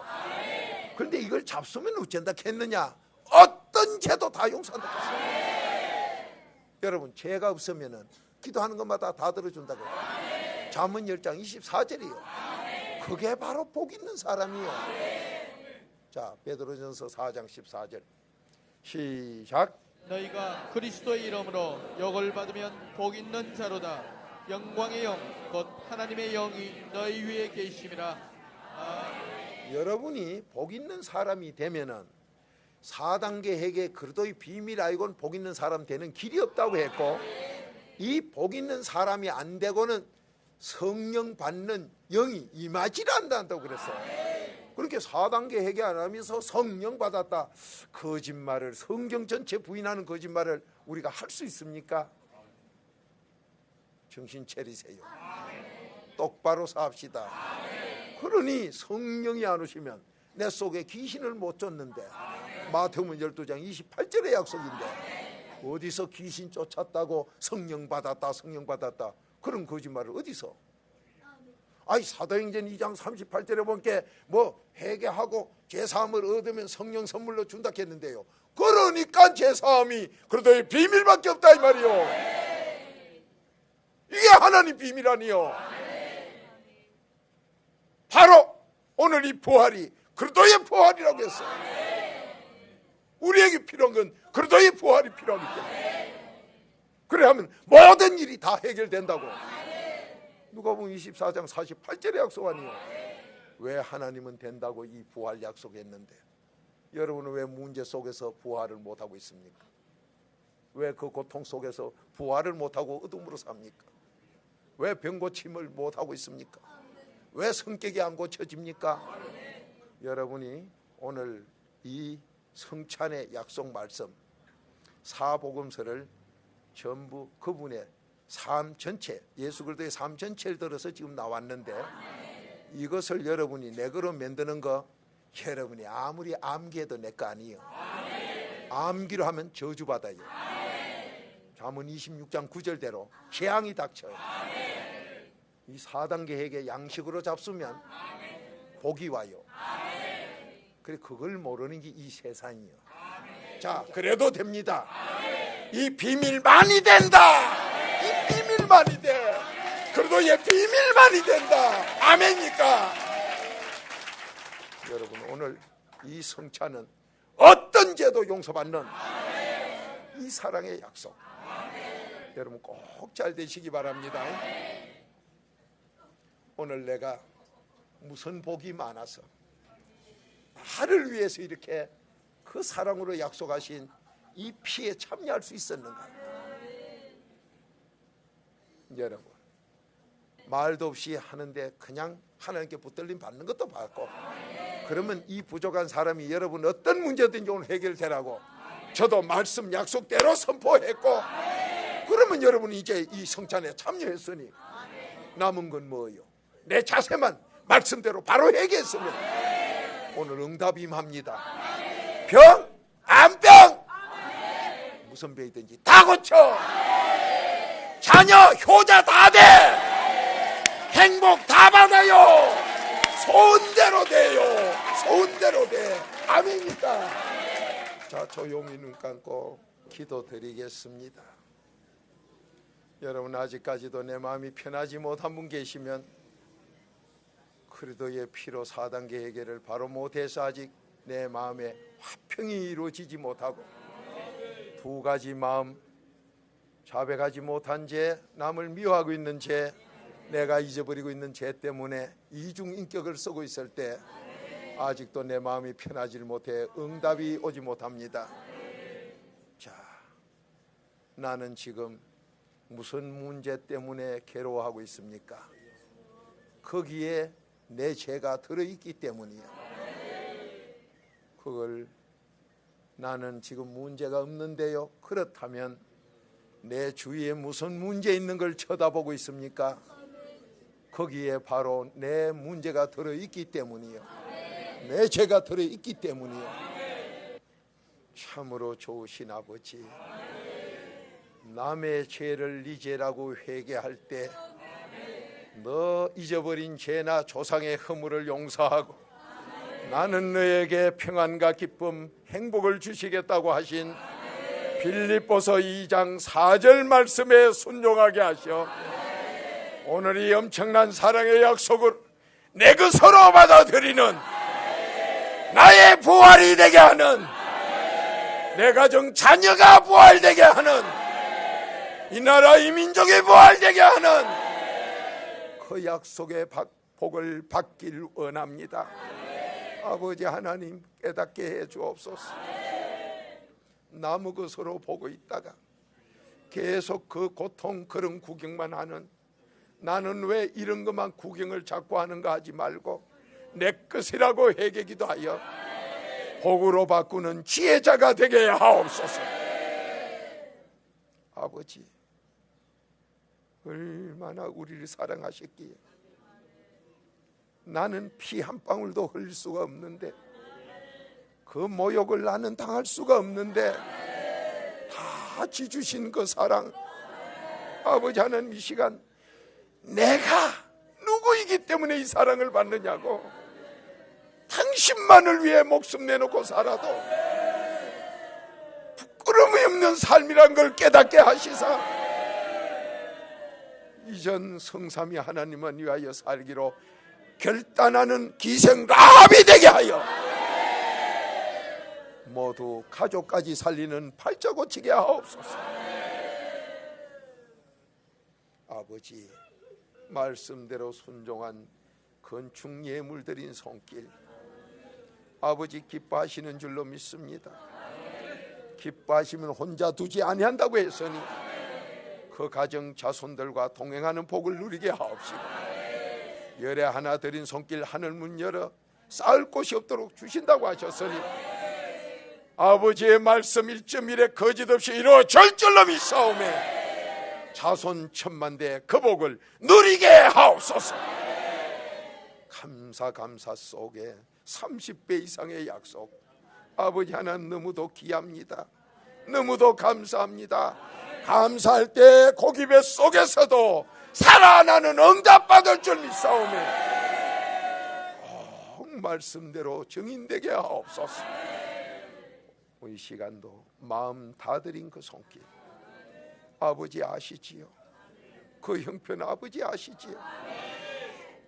그런데 이걸 잡수면 어쩐다 했느냐? 어떤 죄도 다 용서한다 했어요. 여러분, 죄가 없으면 기도하는 것마다 다 들어준다고. 잠언 10장 24절이요. 그게 바로 복 있는 사람이요. 자, 베드로전서 4장 14절 시작. 너희가 그리스도의 이름으로 욕을 받으면 복 있는 자로다. 영광의 영 곧 하나님의 영이 너희 위에 계심이라. 여러분이 복 있는 사람이 되면은 4단계 회개 그리스도의 비밀 알고는 복 있는 사람 되는 길이 없다고 했고, 이 복 있는 사람이 안 되고는 성령 받는 영이 임하지 않는다고 그랬어요. 그렇게 4단계 회개 안 하면서 성령 받았다, 거짓말을, 성경 전체 부인하는 거짓말을 우리가 할 수 있습니까? 정신 차리세요. 똑바로 삽시다. 그러니 성령이 안 오시면 내 속에 귀신을 못 쫓는데, 마태복음 12장 28절의 약속인데 어디서 귀신 쫓았다고 성령 받았다, 성령 받았다, 그런 거짓말을 어디서? 아이 사도행전 2장 38절에 보니까 뭐 회개하고 제사함을 얻으면 성령 선물로 준다 했는데요. 그러니까 제사함이 그래도 비밀밖에 없다 이 말이요. 이게 하나님 비밀 아니요. 바로 오늘 이 부활이 그리스도의 부활이라고 했어요. 우리에게 필요한 건 그리스도의 부활이 필요하기 때문에. 그래 하면 모든 일이 다 해결된다고. 누가복음 24장 48절에 약속하니요. 왜 하나님은 된다고 이 부활 약속했는데 여러분은 왜 문제 속에서 부활을 못하고 있습니까? 왜 그 고통 속에서 부활을 못하고 어둠으로 삽니까? 왜 병 고침을 못하고 있습니까? 왜 성격이 안 고쳐집니까? 여러분이 오늘 이 성찬의 약속 말씀 사복음서를 전부 그분의 삶 전체, 예수 그리스도의 삶 전체를 들어서 지금 나왔는데, 이것을 여러분이 내 거로 만드는 거 여러분이 아무리 암기해도 내 거 아니에요. 암기로 하면 저주받아요. 잠언 26장 9절대로 재앙이 닥쳐요. 이 4단계 회개 양식으로 잡수면 복이 와요. 그래 그걸 모르는 게 이 세상이요. 자, 그래도 됩니다. 이 비밀만이 된다. 이 비밀만이 돼. 그래도 얘 비밀만이 된다. 아멘입니까? 여러분 오늘 이 성찬은 어떤 죄도 용서받는 이 사랑의 약속. 여러분 꼭 잘 되시기 바랍니다. 오늘 내가 무슨 복이 많아서 나를 위해서 이렇게 그 사랑으로 약속하신 이 피에 참여할 수 있었는가. 여러분 말도 없이 하는데 그냥 하나님께 붙들림 받는 것도 받고, 그러면 이 부족한 사람이 여러분 어떤 문제든지 오늘 해결되라고 저도 말씀 약속대로 선포했고, 그러면 여러분이 이제 이 성찬에 참여했으니 남은 건 뭐예요? 내 자세만 말씀대로 바로 해결했으면 오늘 응답이 임합니다. 병, 암병, 무슨 병이든지 다 고쳐. 자녀, 효자 다 돼. 행복 다 받아요. 소원대로 돼요. 소원대로 돼. 아멘입니다. 자, 조용히 눈 감고 기도드리겠습니다. 여러분 아직까지도 내 마음이 편하지 못한 분 계시면 그리스도의 피로 4단계 해결을 바로 못해서 아직 내 마음에 화평이 이루어지지 못하고 두 가지 마음, 자백하지 못한 죄, 남을 미워하고 있는 죄, 내가 잊어버리고 있는 죄 때문에 이중인격을 쓰고 있을 때 아직도 내 마음이 편하지 못해 응답이 오지 못합니다. 자, 나는 지금 무슨 문제 때문에 괴로워하고 있습니까? 거기에 내 죄가 들어있기 때문이야. 그걸 나는 지금 문제가 없는데요. 그렇다면 내 주위에 무슨 문제 있는 걸 쳐다보고 있습니까? 거기에 바로 내 문제가 들어있기 때문이요. 내 죄가 들어있기 때문이요. 참으로 좋으신 아버지, 남의 죄를 네 죄라고 회개할 때 너 잊어버린 죄나 조상의 허물을 용서하고 나는 너에게 평안과 기쁨, 행복을 주시겠다고 하신 빌립보서 2장 4절 말씀에 순종하게 하셔 오늘 이 엄청난 사랑의 약속을 내 것으로 받아들이는 나의 부활이 되게 하는, 내 가정 자녀가 부활되게 하는, 이 나라 이 민족이 부활되게 하는 그 약속의 복을 받길 원합니다. 아버지 하나님 깨닫게 해 주옵소서. 남의 것으로 보고 있다가 계속 그 고통 그런 구경만 하는, 나는 왜 이런 것만 구경을 자꾸 하는가 하지 말고 내 것이라고 회개기도 하여 복으로 바꾸는 지혜자가 되게 하옵소서. 아버지 얼마나 우리를 사랑하셨기에 나는 피 한 방울도 흘릴 수가 없는데, 그 모욕을 나는 당할 수가 없는데 다 지주신 그 사랑, 아버지 하나님 이 시간 내가 누구이기 아니기 때문에 이 사랑을 받느냐고. 당신만을 위해 목숨 내놓고 살아도 부끄러움이 없는 삶이란 걸 깨닫게 하시사 이전 성삼위 하나님만 위하여 살기로 결단하는 기생 라합이 되게 하여 모두 가족까지 살리는 팔자 고치게 하옵소서. 아버지, 말씀대로 순종한 건축 예물 드린 손길 아버지 기뻐하시는 줄로 믿습니다. 기뻐하시면 혼자 두지 아니한다고 했으니 그 가정 자손들과 동행하는 복을 누리게 하옵시고, 열에 하나 드린 손길 하늘 문 열어 쌓을 곳이 없도록 주신다고 하셨으니 아버지의 말씀 1.1에 거짓없이 이루어질 줄로 믿사오매 자손 천만대 그 복을 누리게 하옵소서. 감사 속에 30배 이상의 약속 아버지 하나님 너무도 귀합니다. 너무도 감사합니다. 감사할 때 고기배 속에서도 살아나는 응답받을 줄 믿사오매 말씀대로 증인되게 하옵소서. 이 시간도 마음 다 드린 그 손길 아버지 아시지요? 그 형편 아버지 아시지요?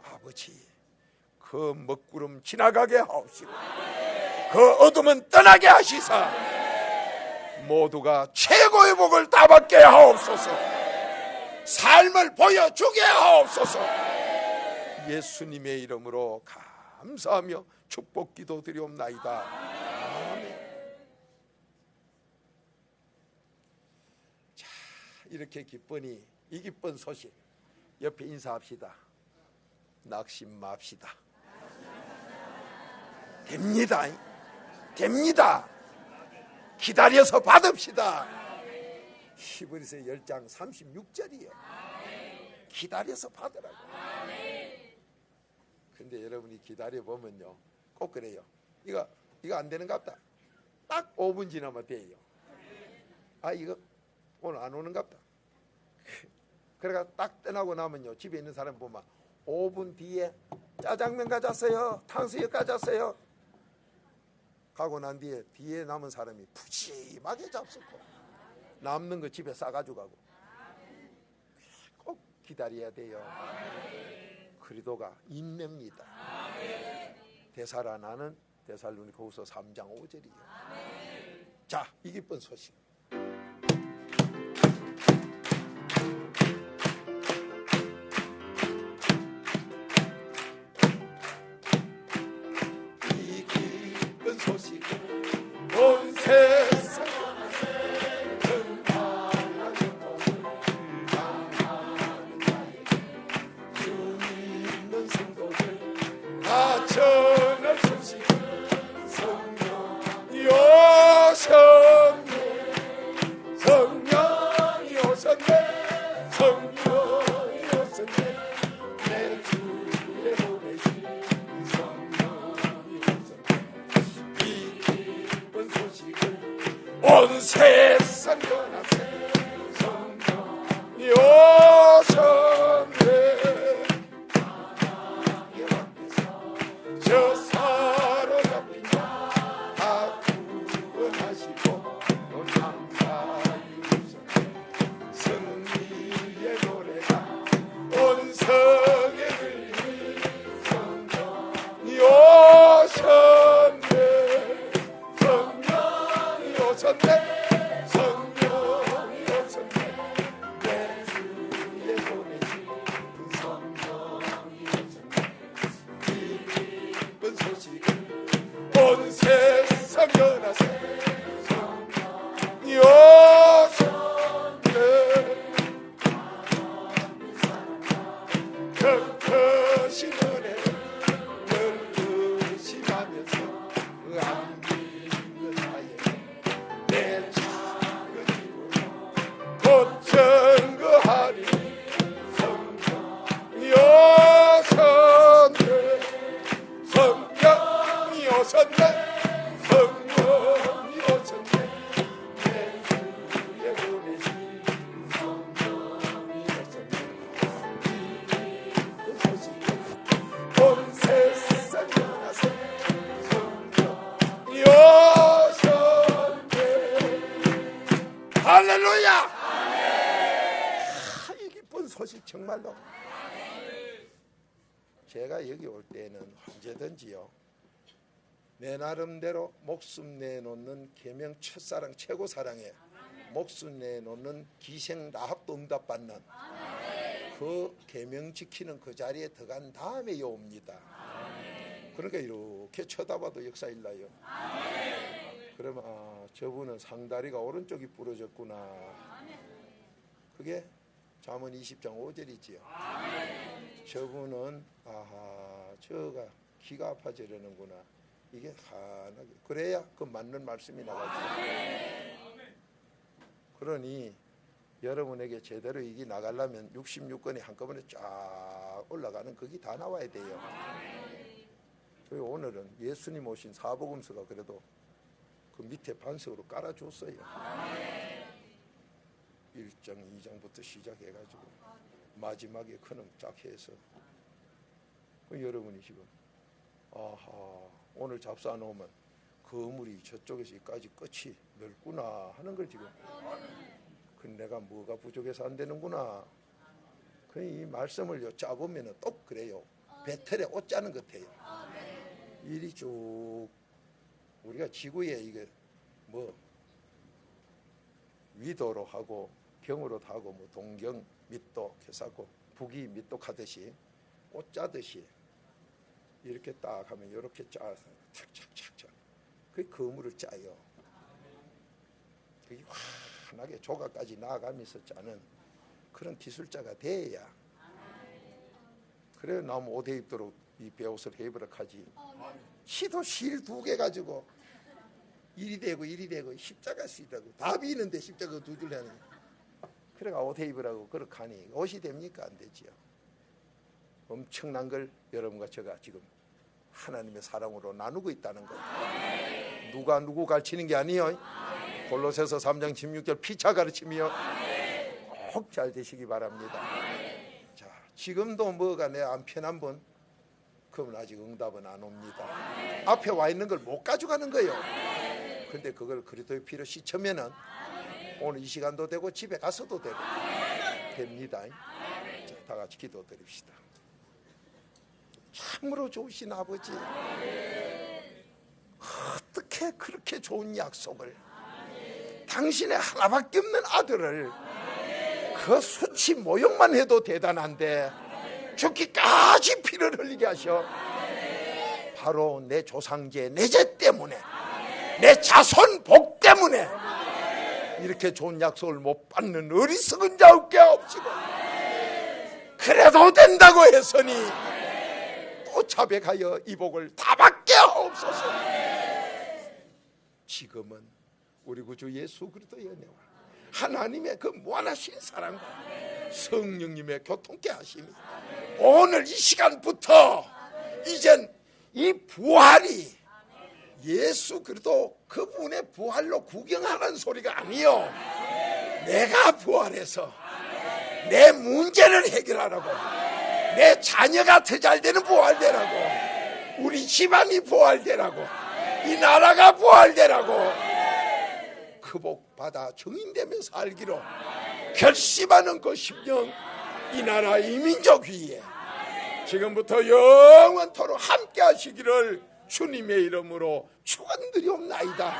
아버지 그 먹구름 지나가게 하옵시고 그 어둠은 떠나게 하시사 모두가 최고의 복을 다 받게 하옵소서. 삶을 보여주게 하옵소서. 예수님의 이름으로 감사하며 축복 기도 드리옵나이다. 아멘. 자, 이렇게 기쁘니 이 기쁜 소식 옆에 인사합시다. 낙심 맙시다. 됩니다. 됩니다. 기다려서 받읍시다. 히브리서 10장 36절이에요. 기다려서 받으라고. 근데 여러분이 기다려보면요 꼭 그래요. 이거 안 되는갑다. 딱 5분 지나면 돼요. 아 이거 오늘 안 오는갑다. 그래가 딱 떠나고 나면요 집에 있는 사람 보면 5분 뒤에 짜장면 가졌어요, 탕수육 가졌어요 가고 난 뒤에 남은 사람이 푸짐하게 잡수고 남는 거 집에 싸가지고 가고. 꼭 기다려야 돼요. 그리도가 인내입니다. 되살아나는 데살로니가후서 3장 5절이에요. 자, 이 기쁜 소식 온 세상 주 믿는 성도들 다 전할 소식 성령 여셨네. 이 기쁜 소식 정말로. 제가 여기 올 때는 언제든지요, 내 나름대로 목숨 내놓는 계명 첫사랑 최고사랑에 목숨 내놓는 기생 라합도 응답받는 그 계명 지키는 그 자리에 들어간 다음에 옵니다. 그러니까 이렇게 쳐다봐도 역사 일나요. 그러면 저분은 상다리가 오른쪽이 부러졌구나. 그게 잠언 20장 5절이지요. 저분은 저가 귀가 아파지려는구나. 이게 환하게 그래야 그 맞는 말씀이 나가죠. 그러니 여러분에게 제대로 이게 나가려면 66권이 한꺼번에 쫙 올라가는 그게 다 나와야 돼요. 저희 오늘은 예수님 오신 사복음서가 그래도 그 밑에 반석으로 깔아줬어요. 1장 2장부터 시작해가지고 마지막에 큰음 쫙 해서 여러분이 지금 오늘 잡사 놓으면 거물이 저쪽에서 여기까지 끝이 넓구나 하는 걸 지금, 내가 뭐가 부족해서 안 되는구나. 이 말씀을 짜보면 또 그래요. 배틀에 옷 짜는 것 같아요. 일이 쭉 우리가 지구에 이게 뭐 위도로 하고 경으로 하고 뭐 동경 밑도 개사고 북이 밑도 하듯이 옷 짜듯이 이렇게 딱 하면 이렇게 짜서 착착착착 그 거물을 짜요. 그게 환하게 조각까지 나아가면서 짜는 그런 기술자가 돼야, 그래 나무 옷에 입도록 이 배옷을 해입으라 하지. 시도 실 2개 가지고 일이 되고 십자가 쓰이다고 다 비는데 십자가 2줄 하는. 그래가 옷에 입으라고 그렇게 하니 옷이 됩니까? 안 되지요. 엄청난 걸 여러분과 제가 지금 하나님의 사랑으로 나누고 있다는 거예요. 누가 누구 가르치는 게 아니에요. 골로새서 3장 16절 피차 가르침이요. 꼭 잘 되시기 바랍니다. 자, 지금도 뭐가 내 안 편한 분, 그러면 아직 응답은 안 옵니다. 앞에 와 있는 걸 못 가져가는 거예요. 근데 그걸 그리스도의 피로 씻으면은 오늘 이 시간도 되고 집에 가서도 되고 됩니다. 자, 다 같이 기도드립시다. 참으로 좋으신 아버지, 어떻게 그렇게 좋은 약속을, 당신의 하나밖에 없는 아들을, 그 수치 모욕만 해도 대단한데 죽기까지 피를 흘리게 하셔. 바로 내 조상제 내 죄 때문에, 내 자손 복 때문에 이렇게 좋은 약속을 못 받는 어리석은 자 없게 하옵시고, 그래도 된다고 했으니 또 자백하여 이 복을 다 받게 하옵소서. 지금은 우리 구주 예수 그리스도의 은혜와 하나님의 그 무한하신 사랑과 성령님의 교통케 하심이 오늘 이 시간부터 이젠 이 부활이 예수 그리스도 그분의 부활로 구경하는 소리가 아니요, 내가 부활해서 내 문제를 해결하라고, 내 자녀가 더 잘되는 부활되라고, 우리 집안이 부활되라고, 이 나라가 부활되라고, 그 복 받아 정인되며 살기로 결심하는 그 심령, 이 나라 이 민족 위에 지금부터 영원토록 함께 하시기를 주님의 이름으로 축원드리옵나이다.